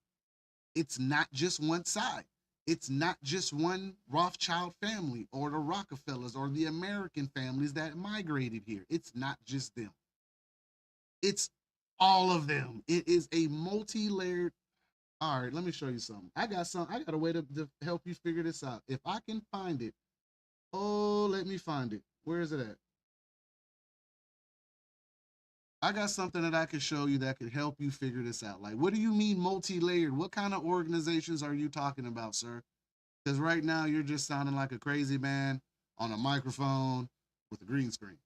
Speaker 4: It's not just one side. It's not just one Rothschild family or the Rockefellers or the American families that migrated here. It's not just them. It's all of them. It is a multi-layered. All right, let me show you something. I got a way to help you figure this out. If I can find it. Oh, let me find it. Where is it at? I got something that I could show you that could help you figure this out. Like, what do you mean multi-layered? What kind of organizations are you talking about, sir? Because right now you're just sounding like a crazy man on a microphone with a green screen.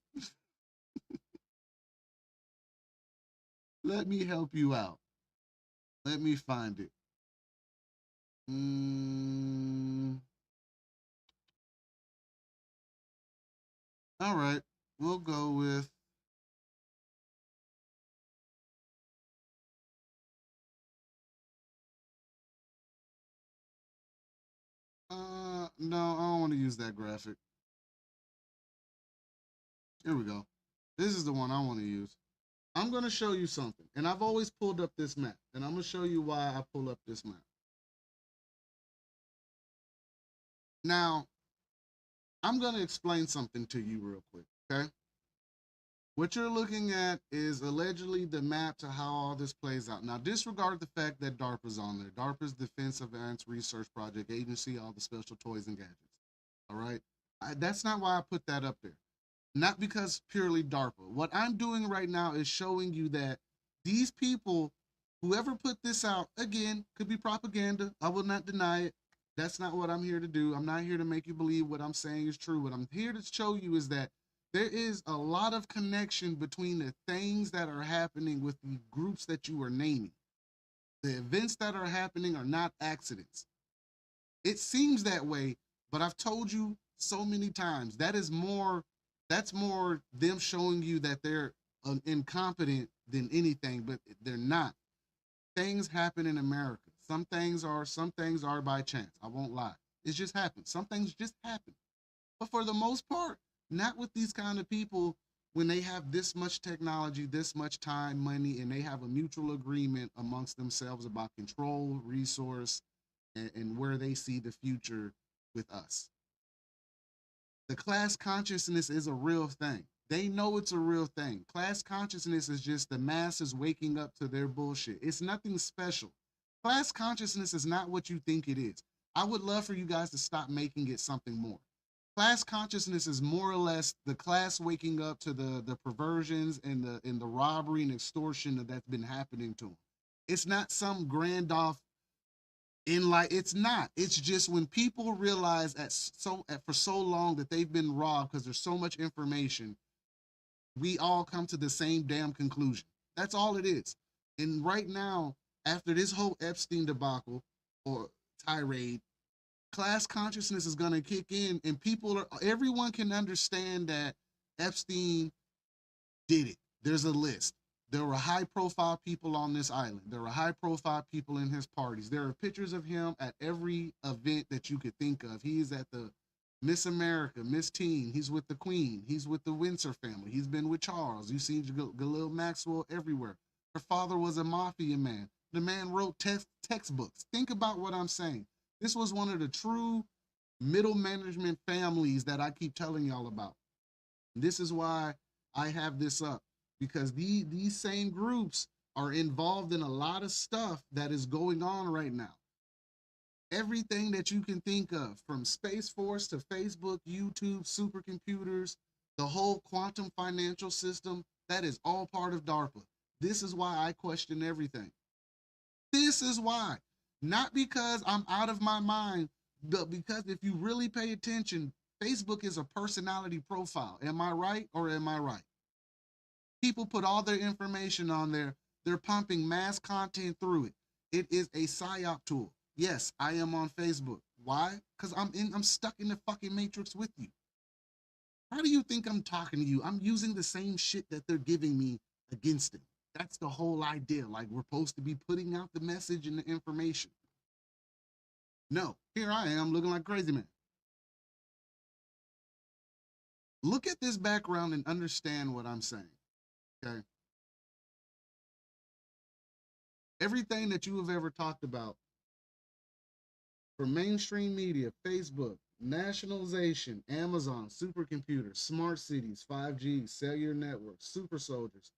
Speaker 4: Let me help you out. Let me find it. All right, we'll go with. No, I don't want to use that graphic. Here we go. This is the one I want to use. I'm going to show you something. And I've always pulled up this map. And I'm going to show you why I pull up this map. Now, I'm going to explain something to you real quick, okay? What you're looking at is allegedly the map to how all this plays out. Now, disregard the fact that DARPA's on there. DARPA's Defense Advanced Research Project Agency, all the special toys and gadgets, all right? That's not why I put that up there. Not because purely DARPA. What I'm doing right now is showing you that these people, whoever put this out, again, could be propaganda. I will not deny it. That's not what I'm here to do. I'm not here to make you believe what I'm saying is true. What I'm here to show you is that there is a lot of connection between the things that are happening with the groups that you are naming. The events that are happening are not accidents. It seems that way, but I've told you so many times that's more them showing you that they're incompetent than anything, but they're not. Things happen in America. Some things are by chance. I won't lie. It just happens. Some things just happen. But for the most part, not with these kind of people when they have this much technology, this much time, money, and they have a mutual agreement amongst themselves about control, resource, and where they see the future with us. The class consciousness is a real thing. They know it's a real thing. Class consciousness is just the masses waking up to their bullshit. It's nothing special. Class consciousness is not what you think it is. I would love for you guys to stop making it something more. Class consciousness is more or less the class waking up to the perversions and the robbery and extortion that's been happening to them. It's not some grand off in like, it's not. It's just when people realize for so long that they've been robbed because there's so much information, we all come to the same damn conclusion. That's all it is. And right now, after this whole Epstein debacle or tirade, class consciousness is going to kick in, and everyone can understand that Epstein did it. There's a list. There were high profile people on this island. There were high profile people in his parties. There are pictures of him at every event that you could think of. He is at the Miss America, Miss Teen. He's with the Queen. He's with the Windsor family. He's been with Charles. You see Galil Maxwell everywhere. Her father was a mafia man. The man wrote textbooks. Think about what I'm saying. This was one of the true middle management families that I keep telling y'all about. This is why I have this up, because these same groups are involved in a lot of stuff that is going on right now. Everything that you can think of, from Space Force to Facebook, YouTube, supercomputers, the whole quantum financial system, that is all part of DARPA. This is why I question everything. This is why. Not because I'm out of my mind, but because if you really pay attention, Facebook is a personality profile. Am I right or am I right? People put all their information on there. They're pumping mass content through it. It is a psyop tool. Yes, I am on Facebook. Why? Because I'm stuck in the fucking matrix with you. How do you think I'm talking to you? I'm using the same shit that they're giving me against them. That's the whole idea. Like, we're supposed to be putting out the message and the information. No, here I am looking like crazy man. Look at this background and understand what I'm saying, okay? Everything that you have ever talked about, from mainstream media, Facebook, nationalization, Amazon, supercomputers, smart cities, 5G, cellular networks, super soldiers,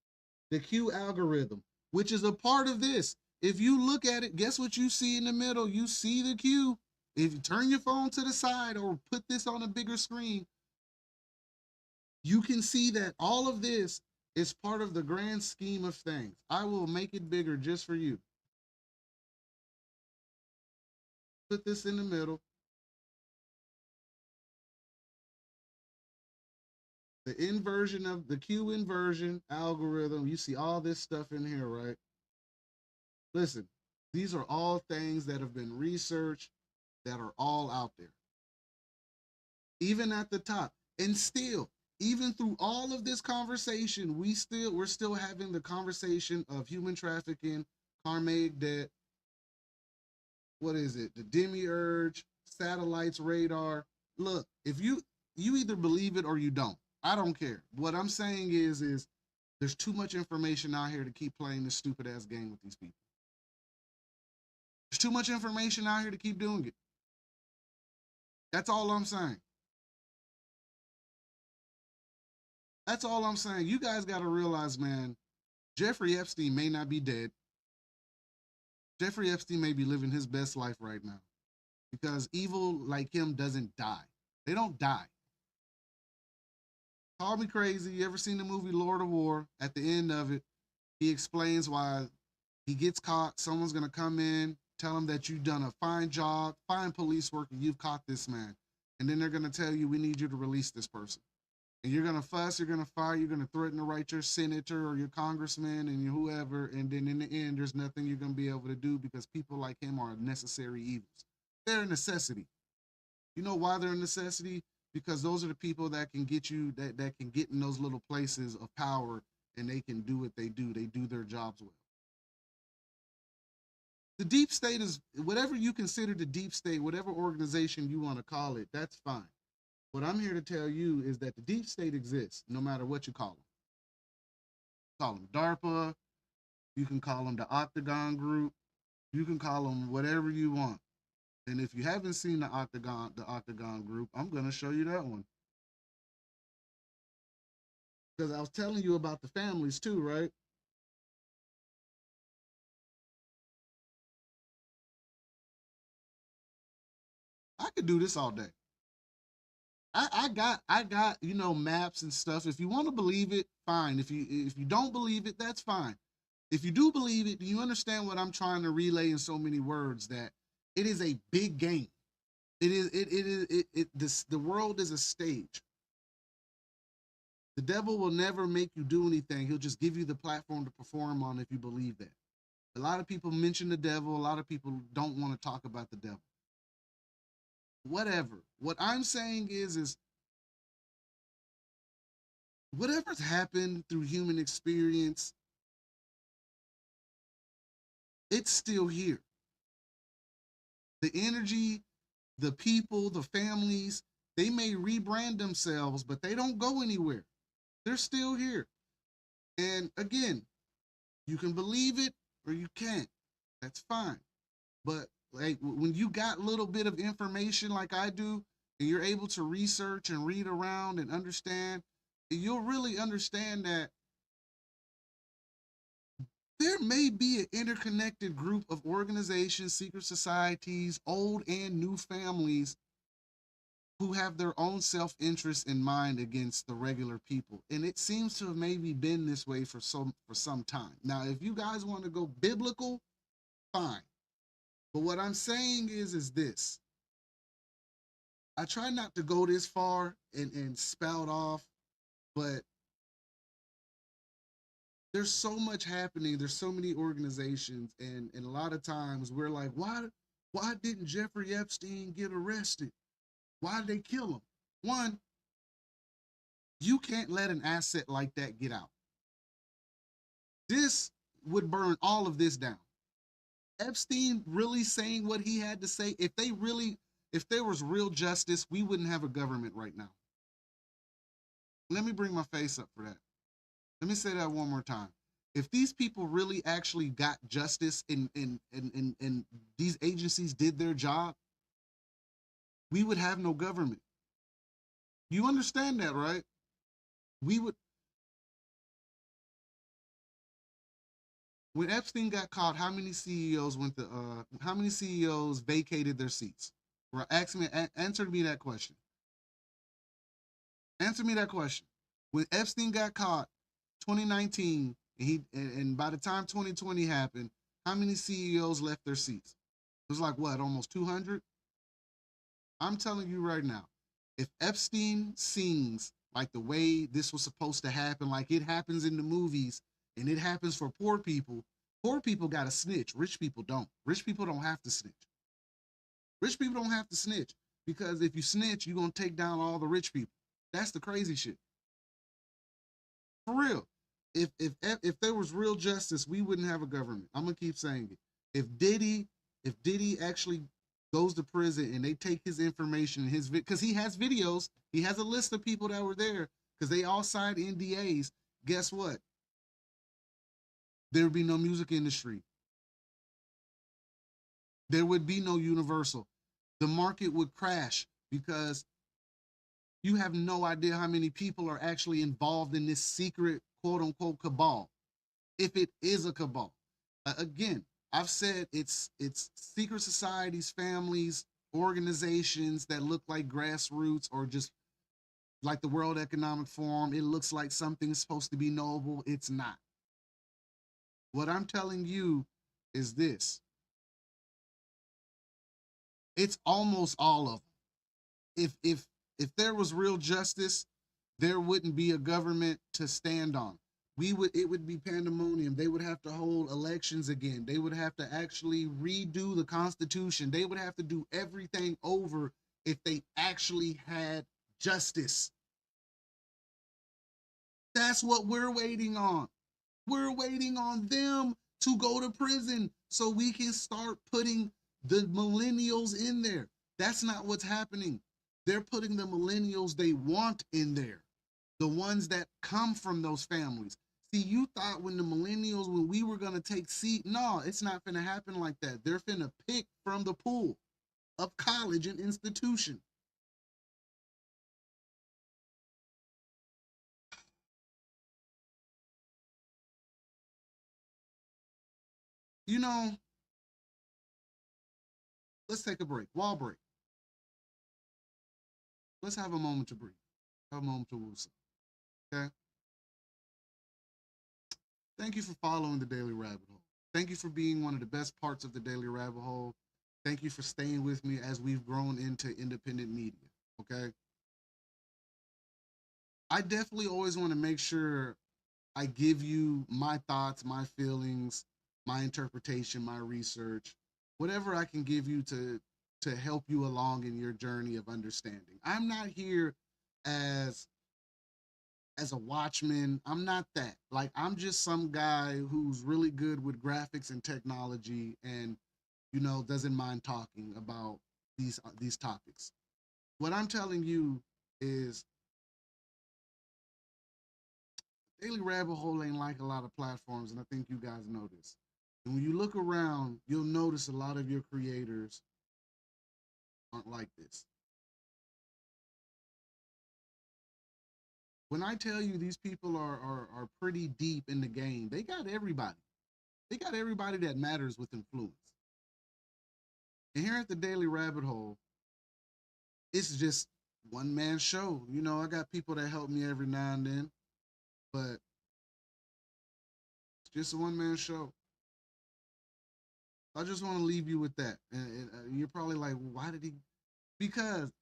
Speaker 4: the Q algorithm, which is a part of this. If you look at it, guess what you see in the middle? You see the Q. If you turn your phone to the side or put this on a bigger screen, you can see that all of this is part of the grand scheme of things. I will make it bigger just for you. Put this in the middle. The inversion of the Q inversion algorithm. You see all this stuff in here, right? Listen, these are all things that have been researched, that are all out there. Even at the top. And still, even through all of this conversation, we're still having the conversation of human trafficking, karmic debt, what is it? The demiurge, satellites, radar. Look, if you either believe it or you don't. I don't care. What I'm saying is there's too much information out here to keep playing this stupid ass game with these people. There's too much information out here to keep doing it. That's all I'm saying. That's all I'm saying. You guys got to realize, man, Jeffrey Epstein may not be dead. Jeffrey Epstein may be living his best life right now, because evil like him doesn't die. They don't die. Call me crazy. You ever seen the movie Lord of War? At the end of it, he explains why he gets caught. Someone's going to come in, tell him that you've done a fine job, fine police work, and you've caught this man. And then they're going to tell you, we need you to release this person. And you're going to fuss, you're going to fire, you're going to threaten to write your senator or your congressman and your whoever. And then in the end, there's nothing you're going to be able to do, because people like him are necessary evils. They're a necessity. You know why they're a necessity? Because those are the people that can get you, that can get in those little places of power, and they can do what they do. They do their jobs well. The deep state is, whatever you consider the deep state, whatever organization you want to call it, that's fine. What I'm here to tell you is that the deep state exists, no matter what you call them. Call them DARPA, you can call them the Octagon Group, you can call them whatever you want. And if you haven't seen the Octagon Group, I'm going to show you that one. Because I was telling you about the families too, right? I could do this all day. I got, you know, maps and stuff. If you want to believe it, fine. If you don't believe it, that's fine. If you do believe it, do you understand what I'm trying to relay in so many words? That it is a big game. The world is a stage. The devil will never make you do anything. He'll just give you the platform to perform on if you believe that. A lot of people mention the devil. A lot of people don't want to talk about the devil. Whatever. What I'm saying is whatever's happened through human experience, it's still here. The energy, the people, the families, they may rebrand themselves, but they don't go anywhere. They're still here. And again, you can believe it or you can't. That's fine. But like, when you got a little bit of information like I do, and you're able to research and read around and understand, you'll really understand that there may be an interconnected group of organizations, secret societies, old and new families who have their own self-interest in mind against the regular people. And it seems to have maybe been this way for some time. Now, if you guys want to go biblical, fine. But what I'm saying is this. I try not to go this far and spout off, but there's so much happening. There's so many organizations, and a lot of times we're like, why didn't Jeffrey Epstein get arrested? Why did they kill him? One, you can't let an asset like that get out. This would burn all of this down. Epstein really saying what he had to say, if there was real justice, we wouldn't have a government right now. Let me bring my face up for that. Let me say that one more time. If these people really actually got justice and these agencies did their job, we would have no government. You understand that, right? We would. When Epstein got caught, how many CEOs how many CEOs vacated their seats? Right? Answer me that question. Answer me that question. When Epstein got caught, 2019, and by the time 2020 happened, how many CEOs left their seats? It was like what, almost 200? I'm telling you right now, if Epstein sings like the way this was supposed to happen, like it happens in the movies, and it happens for poor people got to snitch. Rich people don't. Rich people don't have to snitch. Rich people don't have to snitch, because if you snitch, you're going to take down all the rich people. That's the crazy shit. For real. If there was real justice, we wouldn't have a government. I'm going to keep saying it. If Diddy actually goes to prison and they take his information, because he has videos, he has a list of people that were there because they all signed NDAs. Guess what? There would be no music industry. There would be no Universal. The market would crash because you have no idea how many people are actually involved in this secret, quote unquote, cabal. If it is a cabal. Again, I've said it's secret societies, families, organizations that look like grassroots or just like the World Economic Forum. It looks like something's supposed to be noble. It's not. What I'm telling you is this. It's almost all of them. If there was real justice, there wouldn't be a government to stand on. It would be pandemonium. They would have to hold elections again. They would have to actually redo the Constitution. They would have to do everything over if they actually had justice. That's what we're waiting on. We're waiting on them to go to prison so we can start putting the millennials in there. That's not what's happening. They're putting the millennials they want in there, the ones that come from those families. See, you thought when we were going to take seat, no, it's not going to happen like that. They're going to pick from the pool of college and institution. You know, let's take a break. Wall break. Let's have a moment to breathe. Have a moment to woosah. Okay? Thank you for following the Daily Rabbit Hole. Thank you for being one of the best parts of the Daily Rabbit Hole. Thank you for staying with me as we've grown into independent media. Okay? I definitely always want to make sure I give you my thoughts, my feelings, my interpretation, my research, whatever I can give you to help you along in your journey of understanding. I'm not here as a watchman. I'm not that. Like, I'm just some guy who's really good with graphics and technology and, doesn't mind talking about these topics. What I'm telling you is Daily Rabbit Hole ain't like a lot of platforms, and I think you guys know this. And when you look around, you'll notice a lot of your creators aren't like this. When I tell you these people are pretty deep in the game, they got everybody. They got everybody that matters with influence. And here at the Daily Rabbit Hole, it's just one man show. You know, I got people that help me every now and then, but it's just a one man show. I just want to leave you with that. And you're probably like, well, why did he? Because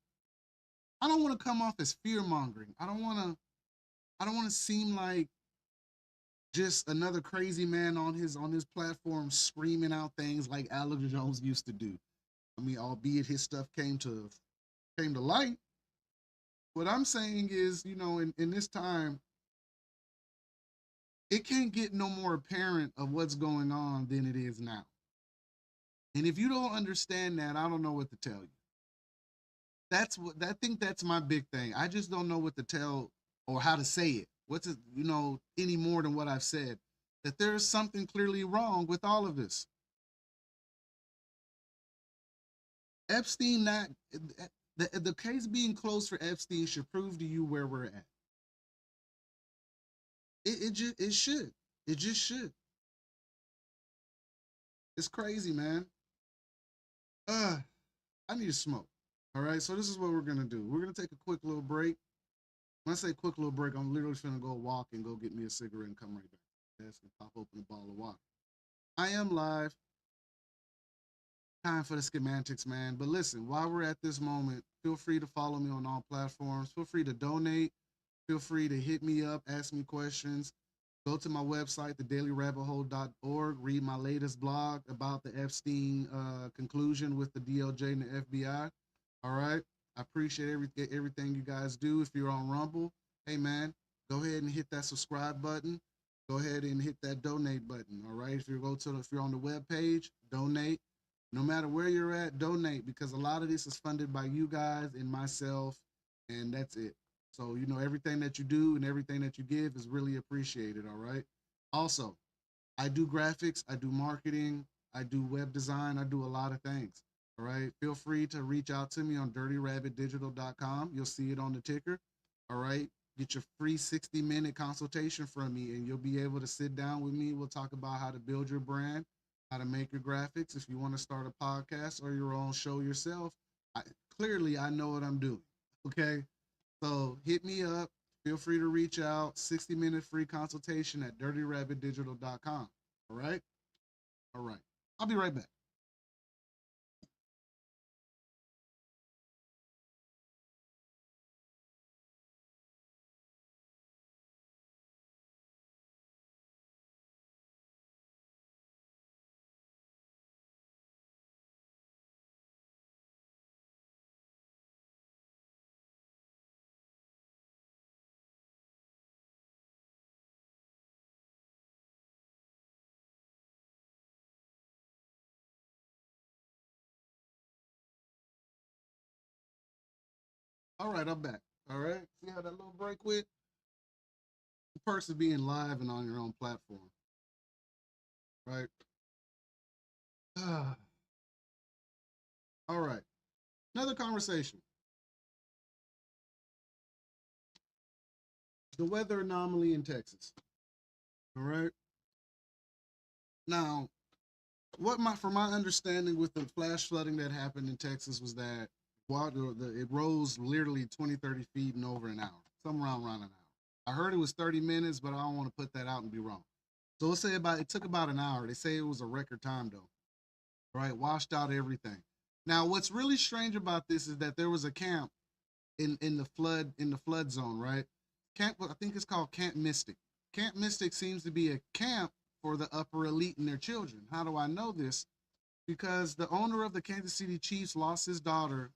Speaker 4: I don't want to come off as fear mongering. I don't want to. I don't want to seem like just another crazy man on his platform screaming out things like Alex Jones used to do. I mean, albeit his stuff came to light. What I'm saying is, you know, in this time, it can't get no more apparent of what's going on than it is now. And if you don't understand that, I don't know what to tell you. That's what I think that's my big thing. I just don't know what to tell or how to say it. What's it, you know, any more than what I've said. That there's something clearly wrong with all of this. Epstein not the case being closed for Epstein should prove to you where we're at. It should. It just should. It's crazy, man. I need to smoke. All right, so this is what we're gonna do. We're gonna take a quick little break. When I say quick little break, I'm literally gonna go walk and go get me a cigarette and come right back. Desk and pop open a bottle of water. I am live. Time for the schematics, man. But listen, while we're at this moment, feel free to follow me on all platforms. Feel free to donate. Feel free to hit me up, ask me questions. Go to my website, thedailyrabbithole.org. Read my latest blog about the Epstein conclusion with the DOJ and the FBI. All right. I appreciate everything you guys do. If you're on Rumble, hey man, go ahead and hit that subscribe button. Go ahead and hit that donate button. All right. If you're on the web page, donate. No matter where you're at, donate, because a lot of this is funded by you guys and myself, and that's it. So, you know, everything that you do and everything that you give is really appreciated. All right. Also, I do graphics, I do marketing, I do web design, I do a lot of things. All right. Feel free to reach out to me on dirtyrabbitdigital.com. You'll see it on the ticker. All right. Get your free 60-minute consultation from me, and you'll be able to sit down with me. We'll talk about how to build your brand, how to make your graphics. If you want to start a podcast or your own show yourself, clearly I know what I'm doing. Okay. So hit me up. Feel free to reach out. 60-minute free consultation at dirtyrabbitdigital.com. All right. All right. I'll be right back. All right. I'm back. All right. See how that little break went? The perks of being live and on your own platform. Right. All right. Another conversation. The weather anomaly in Texas. All right. Now, from my understanding with the flash flooding that happened in Texas was that it rose literally 20, 30 feet in over an hour, somewhere around an hour. I heard it was 30 minutes, but I don't want to put that out and be wrong. So let's say it took about an hour. They say it was a record time though. Right, washed out everything. Now, what's really strange about this is that there was a camp in the flood zone, right? Camp, I think it's called Camp Mystic. Camp Mystic seems to be a camp for the upper elite and their children. How do I know this? Because the owner of the Kansas City Chiefs lost his daughter.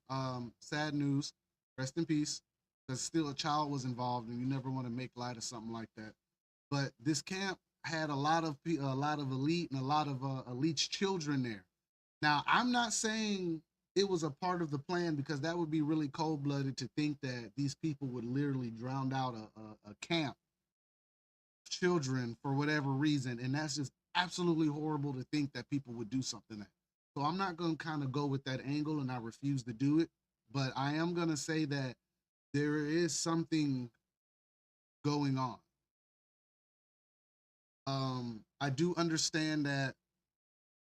Speaker 4: Sad news. Rest in peace. Because still a child was involved, and you never want to make light of something like that. But this camp had a lot of elite and a lot of elite's children there. Now, I'm not saying it was a part of the plan, because that would be really cold-blooded to think that these people would literally drown out a camp children for whatever reason, and that's just absolutely horrible to think that people would do something like that. So I'm not going to kind of go with that angle, and I refuse to do it, but I am going to say that there is something going on. I do understand that.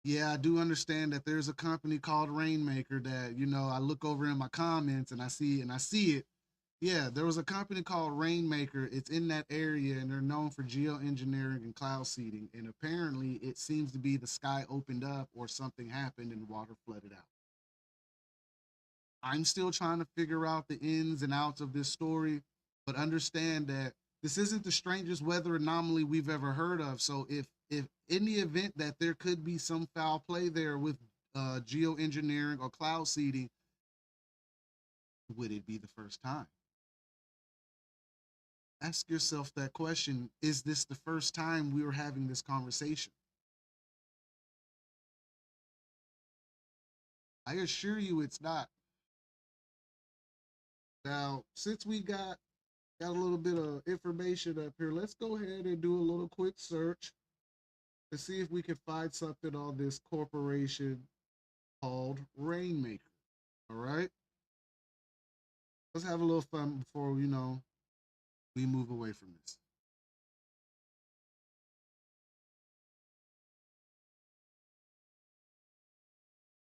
Speaker 4: Yeah, I do understand that there's a company called Rainmaker that, you know, I look over in my comments and I see it. Yeah, there was a company called Rainmaker. It's in that area and they're known for geoengineering and cloud seeding. And apparently it seems to be the sky opened up or something happened and water flooded out. I'm still trying to figure out the ins and outs of this story, but understand that this isn't the strangest weather anomaly we've ever heard of. So if in the event that there could be some foul play there with geoengineering or cloud seeding, would it be the first time? Ask yourself that question. Is this the first time we were having this conversation? I assure you it's not. Now, since we got a little bit of information up here, let's go ahead and do a little quick search to see if we can find something on this corporation called Rainmaker. All right. Let's have a little fun before, you know, we move away from this.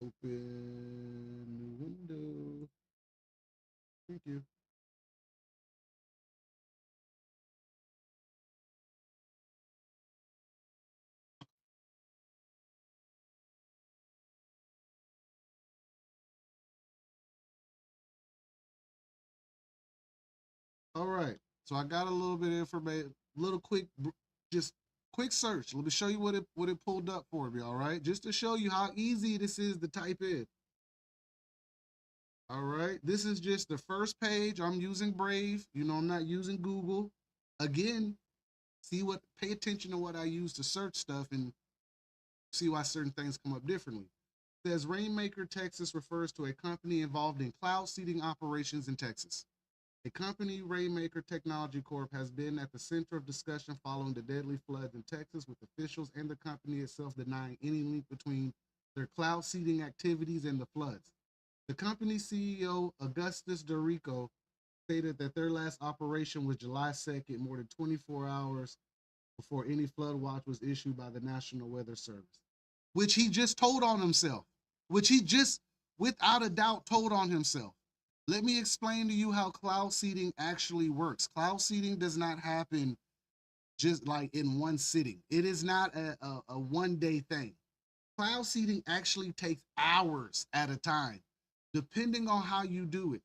Speaker 4: Open new window. Thank you. All right. So I got a little bit of information, little quick, just quick search. Let me show you what it pulled up for me. All right, just to show you how easy this is to type in. All right, this is just the first page. I'm using Brave. You know, I'm not using Google. Again, pay attention to what I use to search stuff and see why certain things come up differently. It says Rainmaker, Texas refers to a company involved in cloud seeding operations in Texas. A company, Rainmaker Technology Corp, has been at the center of discussion following the deadly floods in Texas, with officials and the company itself denying any link between their cloud seeding activities and the floods. The company's CEO, Augustus Dorico, stated that their last operation was July 2nd, more than 24 hours before any flood watch was issued by the National Weather Service, which he just told on himself, which he just, without a doubt, told on himself. Let me explain to you how cloud seeding actually works. Cloud seeding does not happen just like in one sitting. It is not a one-day thing. Cloud seeding actually takes hours at a time, depending on how you do it.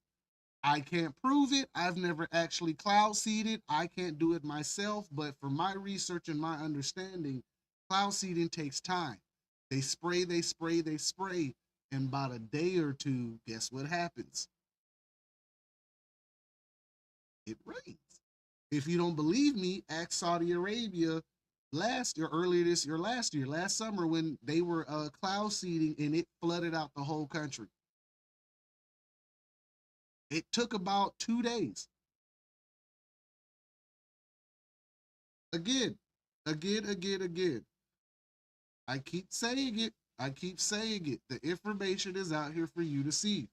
Speaker 4: I can't prove it. I've never actually cloud seeded. I can't do it myself, but from my research and my understanding, cloud seeding takes time. They spray, they spray, they spray, and about a day or two, guess what happens? It rains. If you don't believe me, ask Saudi Arabia last summer when they were cloud seeding and it flooded out the whole country. It took about 2 days. Again. I keep saying it. The information is out here for you to see.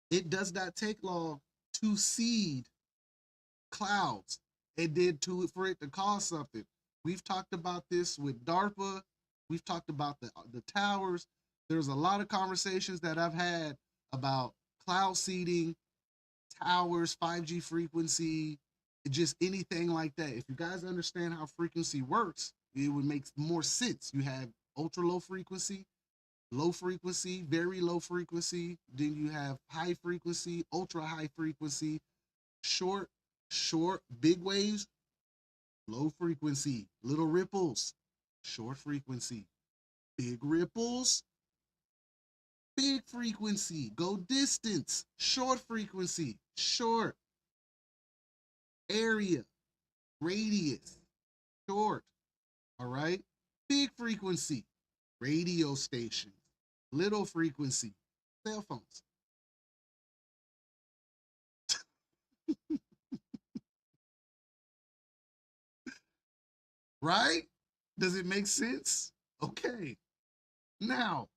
Speaker 4: It does not take long to seed clouds. It did for it to cause something. We've talked about this with DARPA. We've talked about the towers. There's a lot of conversations that I've had about cloud seeding, towers, 5G frequency, just anything like that. If you guys understand how frequency works, it would make more sense. You have ultra low frequency, very low frequency. Then you have high frequency, ultra high frequency, short, big waves, low frequency, little ripples, short frequency, big ripples, big frequency, go distance, short frequency, short, area, radius, short, all right? Big frequency, radio stations, little frequency, cell phones. Right? Does it make sense? Okay. Now,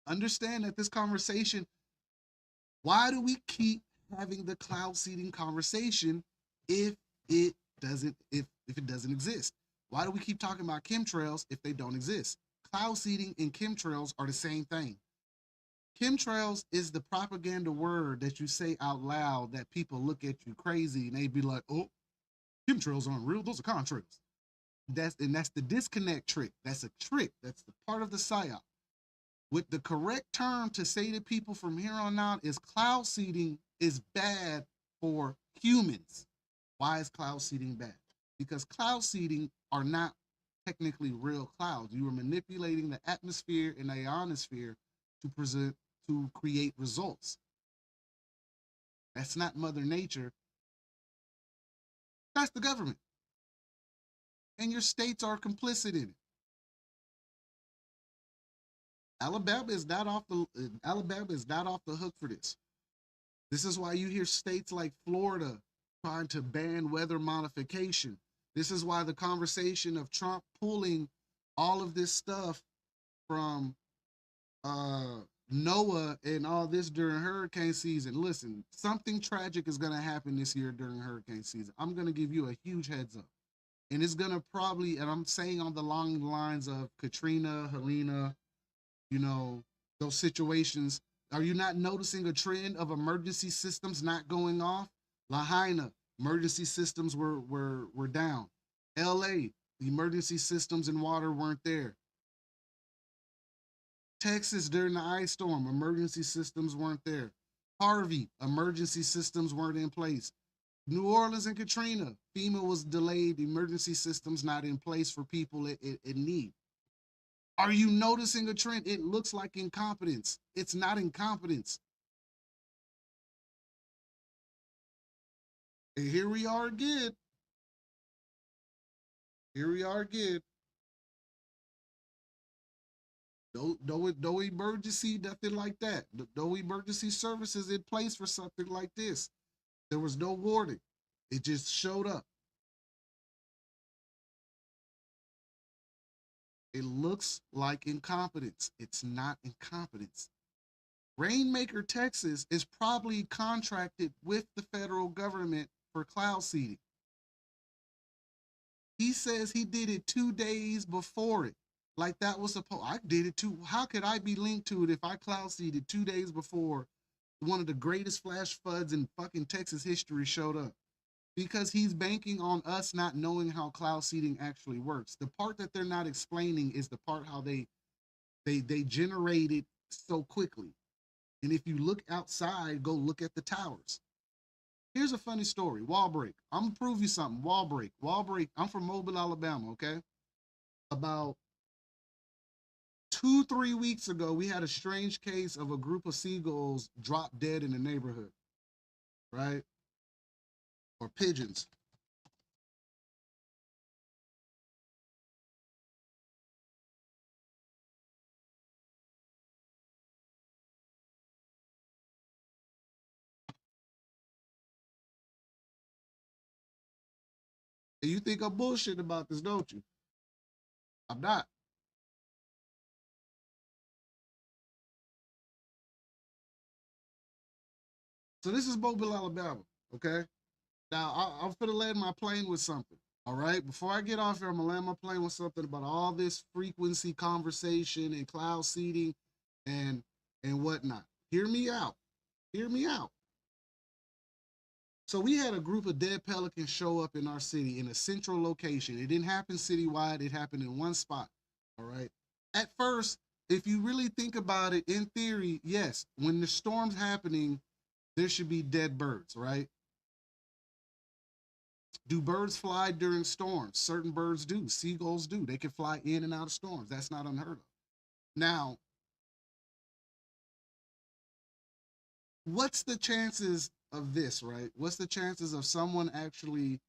Speaker 4: understand that this conversation, why do we keep having the cloud seeding conversation if it doesn't if it doesn't exist? Why do we keep talking about chemtrails if they don't exist? Cloud seeding and chemtrails are the same thing. Chemtrails is the propaganda word that you say out loud that people look at you crazy and they be like, oh, chemtrails aren't real, those are contrails. That's the disconnect trick. That's a trick. That's the part of the psyop. With the correct term to say to people from here on out is cloud seeding is bad for humans. Why is cloud seeding bad? Because cloud seeding are not technically real clouds. You are manipulating the atmosphere and the ionosphere to create results. That's not Mother Nature. That's the government. And your states are complicit in it. Alabama is not off the hook for this. This is why you hear states like Florida trying to ban weather modification. This is why the conversation of Trump pulling all of this stuff from NOAA and all this during hurricane season. Listen, something tragic is going to happen this year during hurricane season. I'm going to give you a huge heads up. And it's going to probably, and I'm saying on the long lines of Katrina, Helena, you know, those situations. Are you not noticing a trend of emergency systems not going off? Lahaina, emergency systems were down. LA, the emergency systems and water weren't there. Texas, during the ice storm, emergency systems weren't there. Harvey, emergency systems weren't in place. New Orleans and Katrina, FEMA was delayed, emergency systems not in place for people in need. Are you noticing a trend? It looks like incompetence. It's not incompetence. And here we are again. Here we are again. No emergency, nothing like that. No emergency services in place for something like this. There was no warning. It just showed up. It looks like incompetence. It's not incompetence. Rainmaker, Texas is probably contracted with the federal government for cloud seeding. He says he did it 2 days before it. Like that was supposed, I did it too. How could I be linked to it if I cloud seeded 2 days before one of the greatest flash floods in fucking Texas history showed up? Because he's banking on us not knowing how cloud seeding actually works. The part that they're not explaining is the part how they generate it so quickly. And if you look outside, go look at the towers. Here's a funny story. Wall break. I'm gonna prove you something. Wall break. Wall break. I'm from Mobile, Alabama, okay? About 2-3 weeks ago, we had a strange case of a group of seagulls dropped dead in the neighborhood, right? Or pigeons. And you think I'm bullshitting about this, don't you? I'm not. So this is Mobile, Alabama, okay? Now, I'm finna land my plane with something, all right? Before I get off here, I'm gonna land my plane with something about all this frequency conversation and cloud seeding and whatnot. Hear me out. Hear me out. So we had a group of dead pelicans show up in our city in a central location. It didn't happen citywide. It happened in one spot, all right? At first, if you really think about it, in theory, yes, when the storm's happening, there should be dead birds, right? Do birds fly during storms? Certain birds do. Seagulls do. They can fly in and out of storms. That's not unheard of. Now, what's the chances of this, right? What's the chances of someone actually,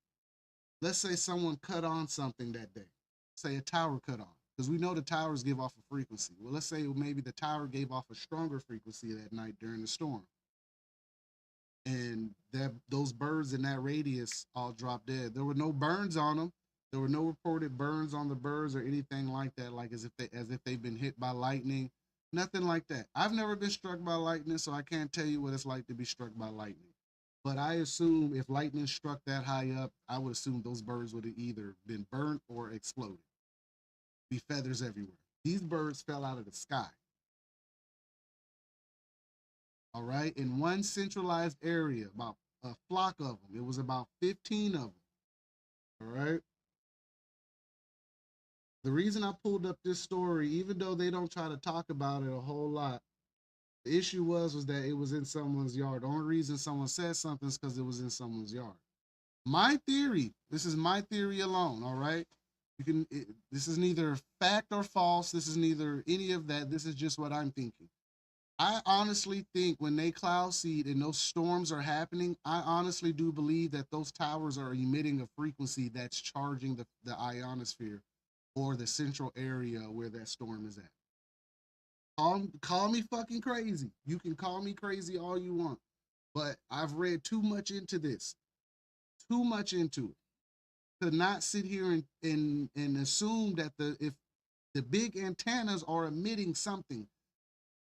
Speaker 4: let's say someone cut on something that day, say a tower cut on, because we know the towers give off a frequency. Well, let's say maybe the tower gave off a stronger frequency that night during the storm. And those birds in that radius all dropped dead. There were no burns on them. There were no reported burns on the birds or anything like that, like as if they've been hit by lightning. Nothing like that. I've never been struck by lightning, so I can't tell you what it's like to be struck by lightning. But I assume if lightning struck that high up, I would assume those birds would have either been burnt or exploded. Be feathers everywhere. These birds fell out of the sky. All right, in one centralized area, about a flock of them. It was about 15 of them. All right. The reason I pulled up this story, even though they don't try to talk about it a whole lot, the issue was that it was in someone's yard. The only reason someone said something is because it was in someone's yard. My theory, this is my theory alone, all right? This is neither fact or false. This is neither any of that. This is just what I'm thinking. I honestly think when they cloud seed and those storms are happening, I honestly do believe that those towers are emitting a frequency that's charging the ionosphere or the central area where that storm is at. Call me fucking crazy. You can call me crazy all you want, but I've read too much into this, too much into it, to not sit here and assume that if the big antennas are emitting something.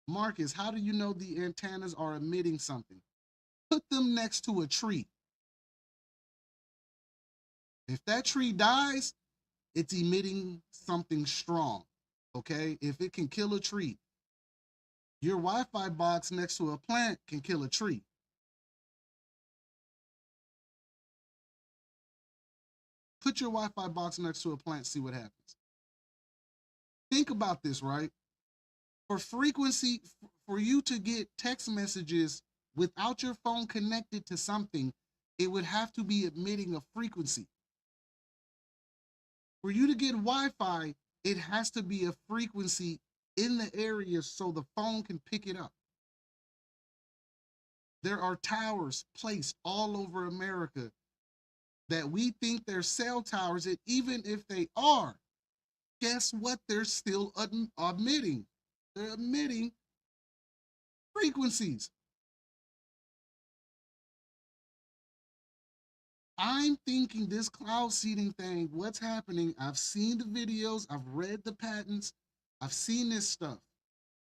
Speaker 4: Marcus, how do you know the antennas are emitting something? Put them next to a tree. If that tree dies, it's emitting something strong, okay? If it can kill a tree, your Wi-Fi box next to a plant can kill a tree. Put your Wi-Fi box next to a plant, see what happens. Think about this, right? For frequency, for you to get text messages without your phone connected to something, it would have to be emitting a frequency. For you to get Wi-Fi, it has to be a frequency in the area so the phone can pick it up. There are towers placed all over America that we think they're cell towers, and even if they are, guess what? They're still emitting. They're emitting frequencies. I'm thinking this cloud seeding thing, what's happening? I've seen the videos, I've read the patents, I've seen this stuff.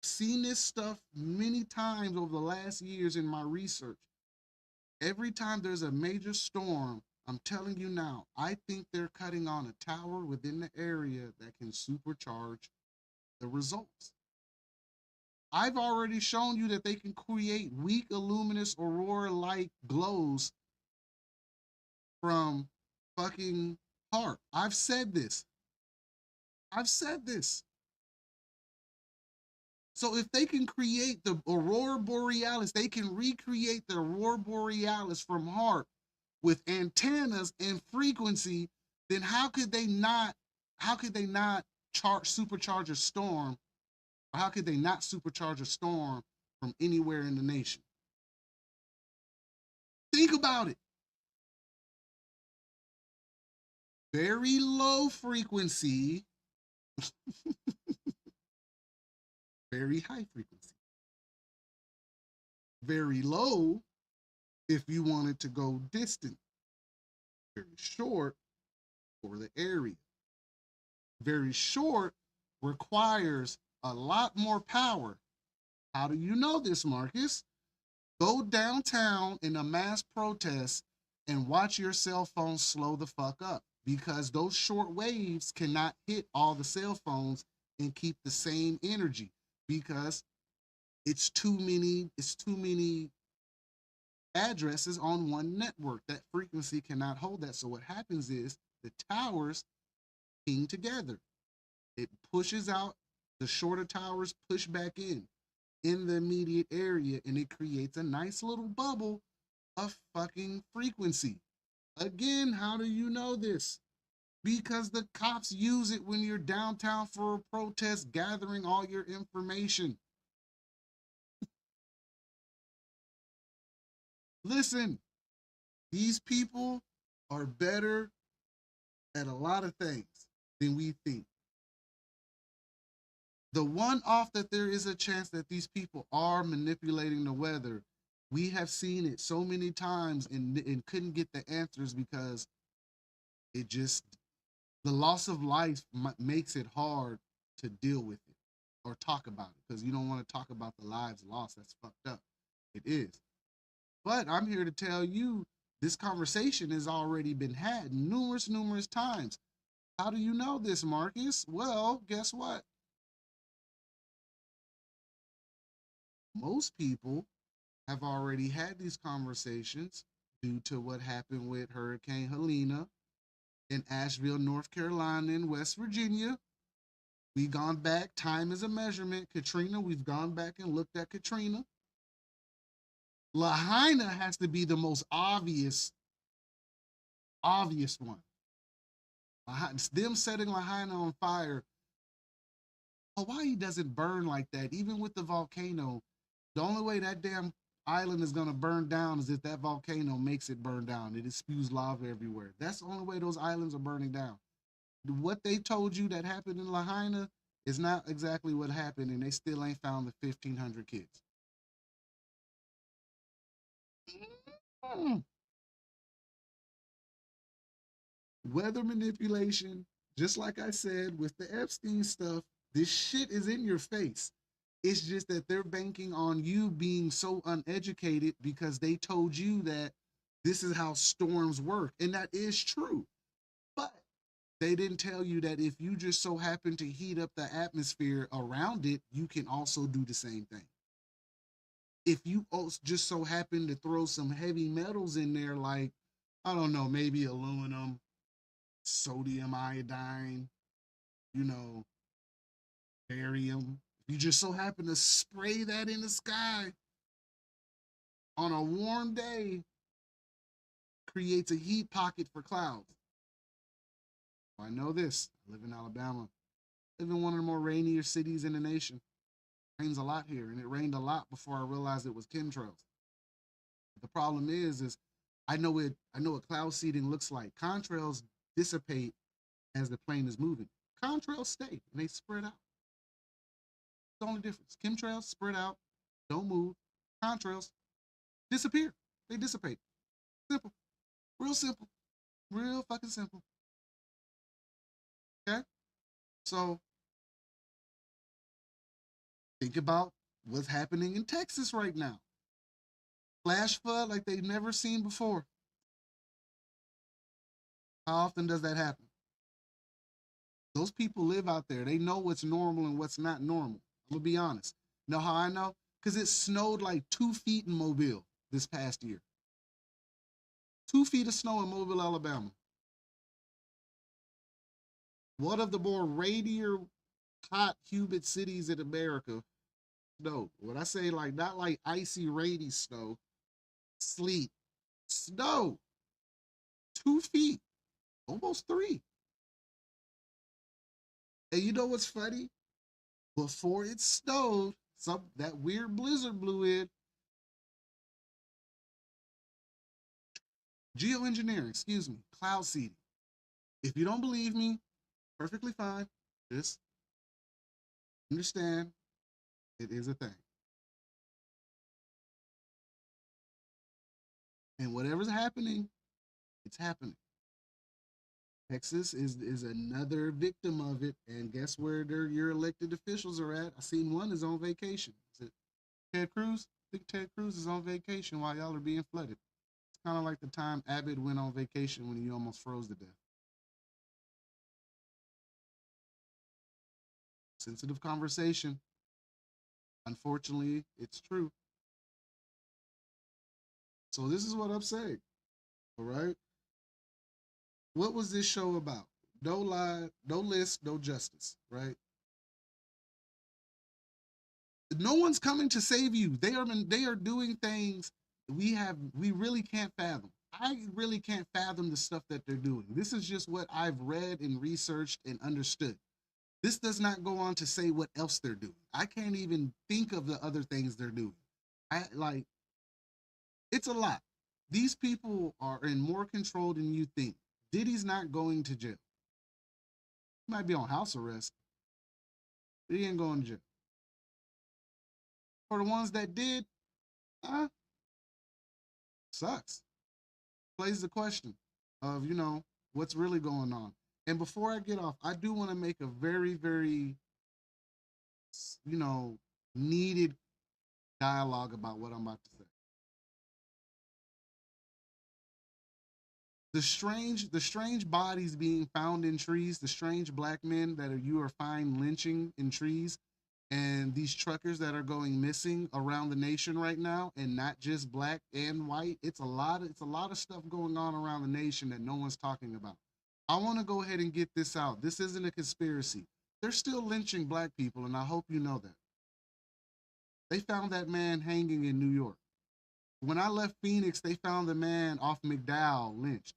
Speaker 4: Seen this stuff many times over the last years in my research. Every time there's a major storm, I'm telling you now, I think they're cutting on a tower within the area that can supercharge the results. I've already shown you that they can create weak luminous aurora-like glows from fucking HAARP. I've said this. I've said this. So if they can create the aurora borealis, they can recreate the aurora borealis from HAARP with antennas and frequency, then how could they not supercharge a storm, or how could they not supercharge a storm from anywhere in the nation? Think about it. Very low frequency, very high frequency. Very low if you wanted to go distant. Very short for the area. Very short requires a lot more power. How do you know this, Marcus? Go downtown in a mass protest and watch your cell phone slow the fuck up, because those short waves cannot hit all the cell phones and keep the same energy, because it's too many addresses on one network. That frequency cannot hold that. So what happens is the towers ping together. It pushes out, the shorter towers push back in the immediate area, and it creates a nice little bubble of fucking frequency. Again, how do you know this? Because the cops use it when you're downtown for a protest, gathering all your information. Listen, these people are better at a lot of things than we think. The one off that there is a chance that these people are manipulating the weather, we have seen it so many times and couldn't get the answers because it just, the loss of life makes it hard to deal with it or talk about it, because you don't want to talk about the lives lost. That's fucked up. It is. But I'm here to tell you this conversation has already been had numerous times. How do you know this, Marcus? Well, guess what? Most people have already had these conversations due to what happened with Hurricane Helena in Asheville, North Carolina, and West Virginia. We've gone back, time is a measurement. Katrina, we've gone back and looked at Katrina. Lahaina has to be the most obvious one. Them setting Lahaina on fire. Hawaii doesn't burn like that. Even with the volcano, the only way that damn island is gonna burn down is if that volcano makes it burn down. It spews lava everywhere. That's the only way those islands are burning down. What they told you that happened in Lahaina is not exactly what happened, and they still ain't found the 1,500 kids. Weather manipulation, just like I said with the Epstein stuff, this shit is in your face. It's just that they're banking on you being so uneducated because they told you that this is how storms work. And that is true. But they didn't tell you that if you just so happen to heat up the atmosphere around it, you can also do the same thing. If you just so happen to throw some heavy metals in there, like, I don't know, maybe aluminum, sodium iodine, you know, barium. If you just so happen to spray that in the sky on a warm day, creates a heat pocket for clouds. I know this. I live in Alabama. I live in one of the more rainier cities in the nation. It rains a lot here, and it rained a lot before I realized it was chemtrails. But the problem is I know what cloud seeding looks like. Contrails dissipate as the plane is moving. Contrails stay and they spread out. It's the only difference. Chemtrails spread out, don't move. Contrails disappear. They dissipate. Simple. Real simple. Real fucking simple. Okay? So think about what's happening in Texas right now. Flash flood like they've never seen before. How often does that happen? Those people live out there. They know what's normal and what's not normal. I'm gonna be honest. Know how I know? Because it snowed like 2 feet in Mobile this past year. 2 feet of snow in Mobile, Alabama. One of the more rainier, hot, humid cities in America. Snow. When I say like not like icy, rainy snow, sleet, snow. 2 feet, almost 3. And you know what's funny? Before it snowed, that weird blizzard blew in. Geoengineering, excuse me, cloud seeding. If you don't believe me, perfectly fine. Just understand it is a thing. And whatever's happening, it's happening. Texas is another victim of it. And guess where your elected officials are at? I seen one is on vacation. Is it Ted Cruz? I think Ted Cruz is on vacation while y'all are being flooded. It's kind of like the time Abbott went on vacation when he almost froze to death. Sensitive conversation. Unfortunately, it's true. So this is what I'm saying. All right. What was this show about? No lie, no list, no justice, right? No one's coming to save you. They are doing things we really can't fathom. I really can't fathom the stuff that they're doing. This is just what I've read and researched and understood. This does not go on to say what else they're doing. I can't even think of the other things they're doing. It's a lot. These people are in more control than you think. Diddy's not going to jail. He might be on house arrest, but he ain't going to jail. For the ones that did, sucks. Plays the question of, what's really going on. And before I get off, I do want to make a very, very, needed dialogue about what I'm about to say. The strange bodies being found in trees, the strange black men that you are finding lynching in trees, and these truckers that are going missing around the nation right now, and not just black and white. It's a lot of stuff going on around the nation that no one's talking about. I want to go ahead and get this out. This isn't a conspiracy. They're still lynching black people, and I hope you know that. They found that man hanging in New York. When I left Phoenix, they found the man off McDowell lynched.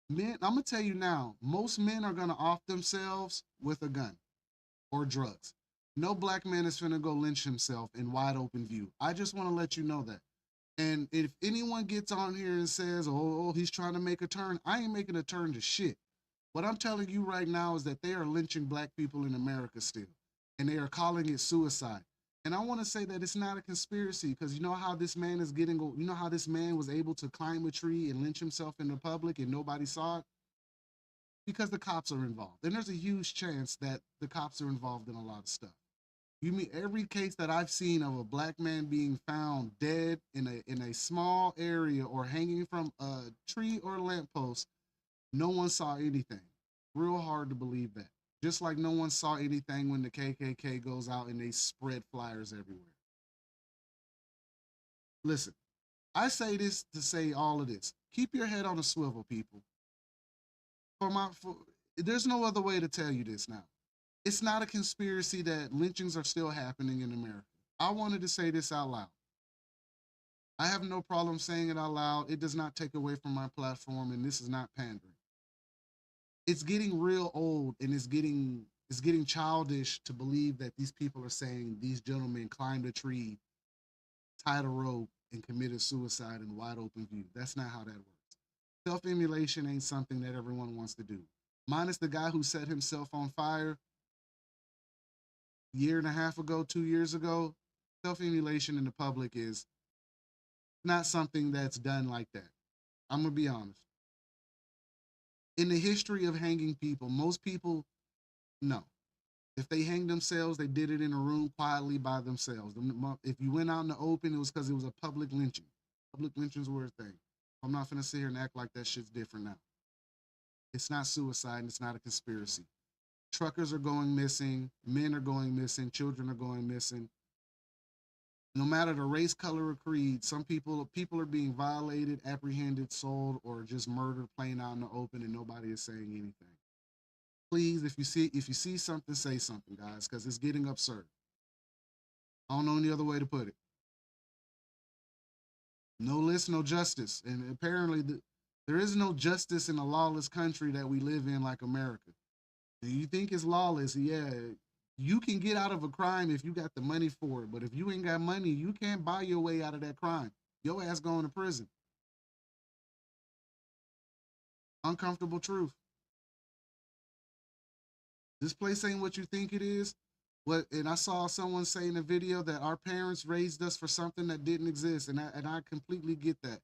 Speaker 4: Men, I'm gonna tell you now, most men are gonna off themselves with a gun or drugs. No black man is finna go lynch himself in wide open view. I just want to let you know that. And if anyone gets on here and says, oh, he's trying to make a turn, I ain't making a turn to shit. What I'm telling you right now is that they are lynching black people in America still, and they are calling it suicide. And I want to say that it's not a conspiracy, because you know how this man is getting, you know how this man was able to climb a tree and lynch himself in the public and nobody saw it? Because the cops are involved. And there's a huge chance that the cops are involved in a lot of stuff. You mean every case that I've seen of a black man being found dead in a small area or hanging from a tree or a lamppost, no one saw anything. Real hard to believe that. Just like no one saw anything when the KKK goes out and they spread flyers everywhere. Listen, I say this to say all of this. Keep your head on a swivel, people. There's no other way to tell you this now. It's not a conspiracy that lynchings are still happening in America. I wanted to say this out loud. I have no problem saying it out loud. It does not take away from my platform, and this is not pandering. It's getting real old, and it's getting childish to believe that these people are saying these gentlemen climbed a tree, tied a rope, and committed suicide in wide open view. That's not how that works. Self-immolation ain't something that everyone wants to do. Minus the guy who set himself on fire a year and a half ago, 2 years ago, self-immolation in the public is not something that's done like that. I'm gonna be honest. In the history of hanging people, most people, no. If they hanged themselves, they did it in a room quietly by themselves. If you went out in the open, it was because it was a public lynching. Public lynchings were a thing. I'm not gonna sit here and act like that shit's different now. It's not suicide, and it's not a conspiracy. Truckers are going missing, men are going missing, children are going missing. No matter the race, color, or creed, some people are being violated, apprehended, sold, or just murdered plain out in the open, and nobody is saying anything. Please, if you see something, say something, guys, because it's getting absurd. I don't know any other way to put it. No list, no justice, and apparently there is no justice in a lawless country that we live in like America. And you think it's lawless? Yeah. You can get out of a crime if you got the money for it, but if you ain't got money, you can't buy your way out of that crime. Your ass going to prison. Uncomfortable truth. This place ain't what you think it is. And I saw someone say in a video that our parents raised us for something that didn't exist, and I completely get that.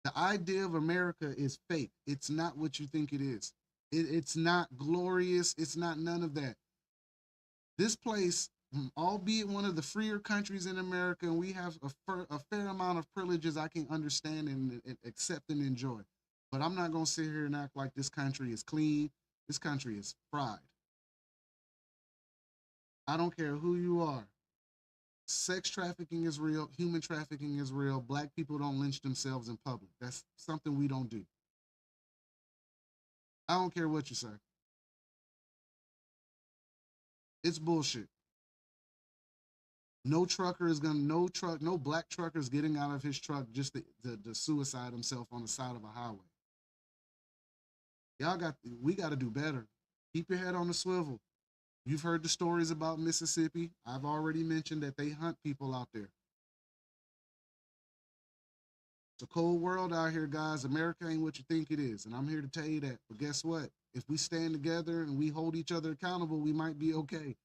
Speaker 4: The idea of America is fake. It's not what you think it is. It's not glorious. It's not none of that. This place, albeit one of the freer countries in America, and we have a fair amount of privileges I can understand and accept and enjoy. But I'm not going to sit here and act like this country is clean. This country is fried. I don't care who you are. Sex trafficking is real. Human trafficking is real. Black people don't lynch themselves in public. That's something we don't do. I don't care what you say. It's bullshit. No black trucker is getting out of his truck just to suicide himself on the side of a highway. We got to do better. Keep your head on the swivel. You've heard the stories about Mississippi. I've already mentioned that they hunt people out there. It's a cold world out here, guys. America ain't what you think it is, and I'm here to tell you that. But guess what? If we stand together and we hold each other accountable, we might be okay.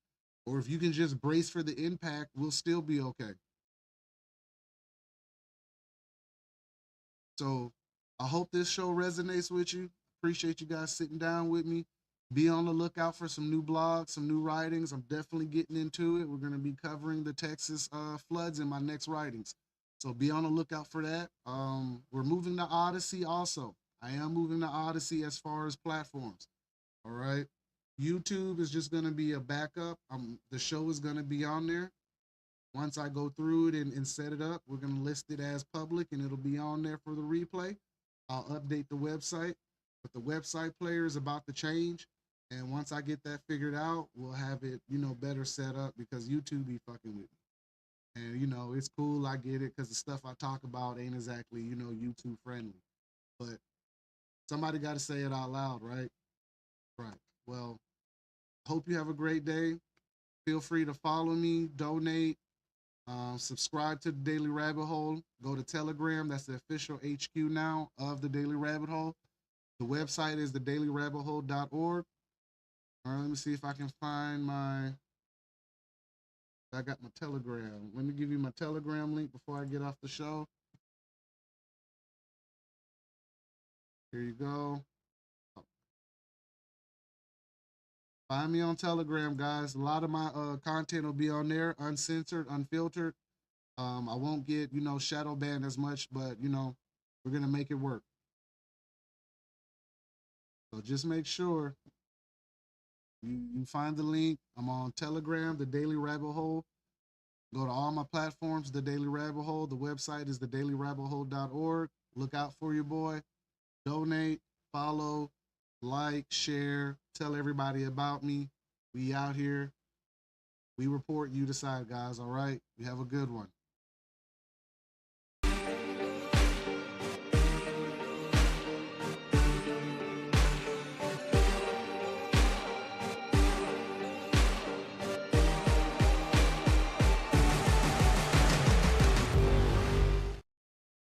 Speaker 4: Or if you can just brace for the impact, we'll still be okay. So I hope this show resonates with you. Appreciate you guys sitting down with me. Be on the lookout for some new blogs, some new writings. I'm definitely getting into it. We're going to be covering the Texas floods in my next writings. So be on the lookout for that. We're moving to Odyssey also. I am moving to Odyssey as far as platforms. All right. YouTube is just gonna be a backup. The show is gonna be on there. Once I go through it and set it up, we're gonna list it as public and it'll be on there for the replay. I'll update the website, but the website player is about to change. And once I get that figured out, we'll have it, better set up because YouTube be fucking with me. And it's cool, I get it, because the stuff I talk about ain't exactly, YouTube friendly. But somebody gotta say it out loud, right? Right. Well, hope you have a great day. Feel free to follow me, donate, subscribe to the Daily Rabbit Hole. Go to Telegram. That's the official HQ now of the Daily Rabbit Hole. The website is thedailyrabbithole.org. All right, let me see if I can find I got my Telegram. Let me give you my Telegram link before I get off the show. Here you go. Find me on Telegram, guys. A lot of my content will be on there, uncensored, unfiltered. I won't get, shadow banned as much, but, we're going to make it work. So just make sure you find the link. I'm on Telegram, The Daily Rabbit Hole. Go to all my platforms, The Daily Rabbit Hole. The website is thedailyrabbithole.org. Look out for your boy. Donate, follow, like, share, tell everybody about me. We out here. We report, you decide, guys. All right? You have a good one.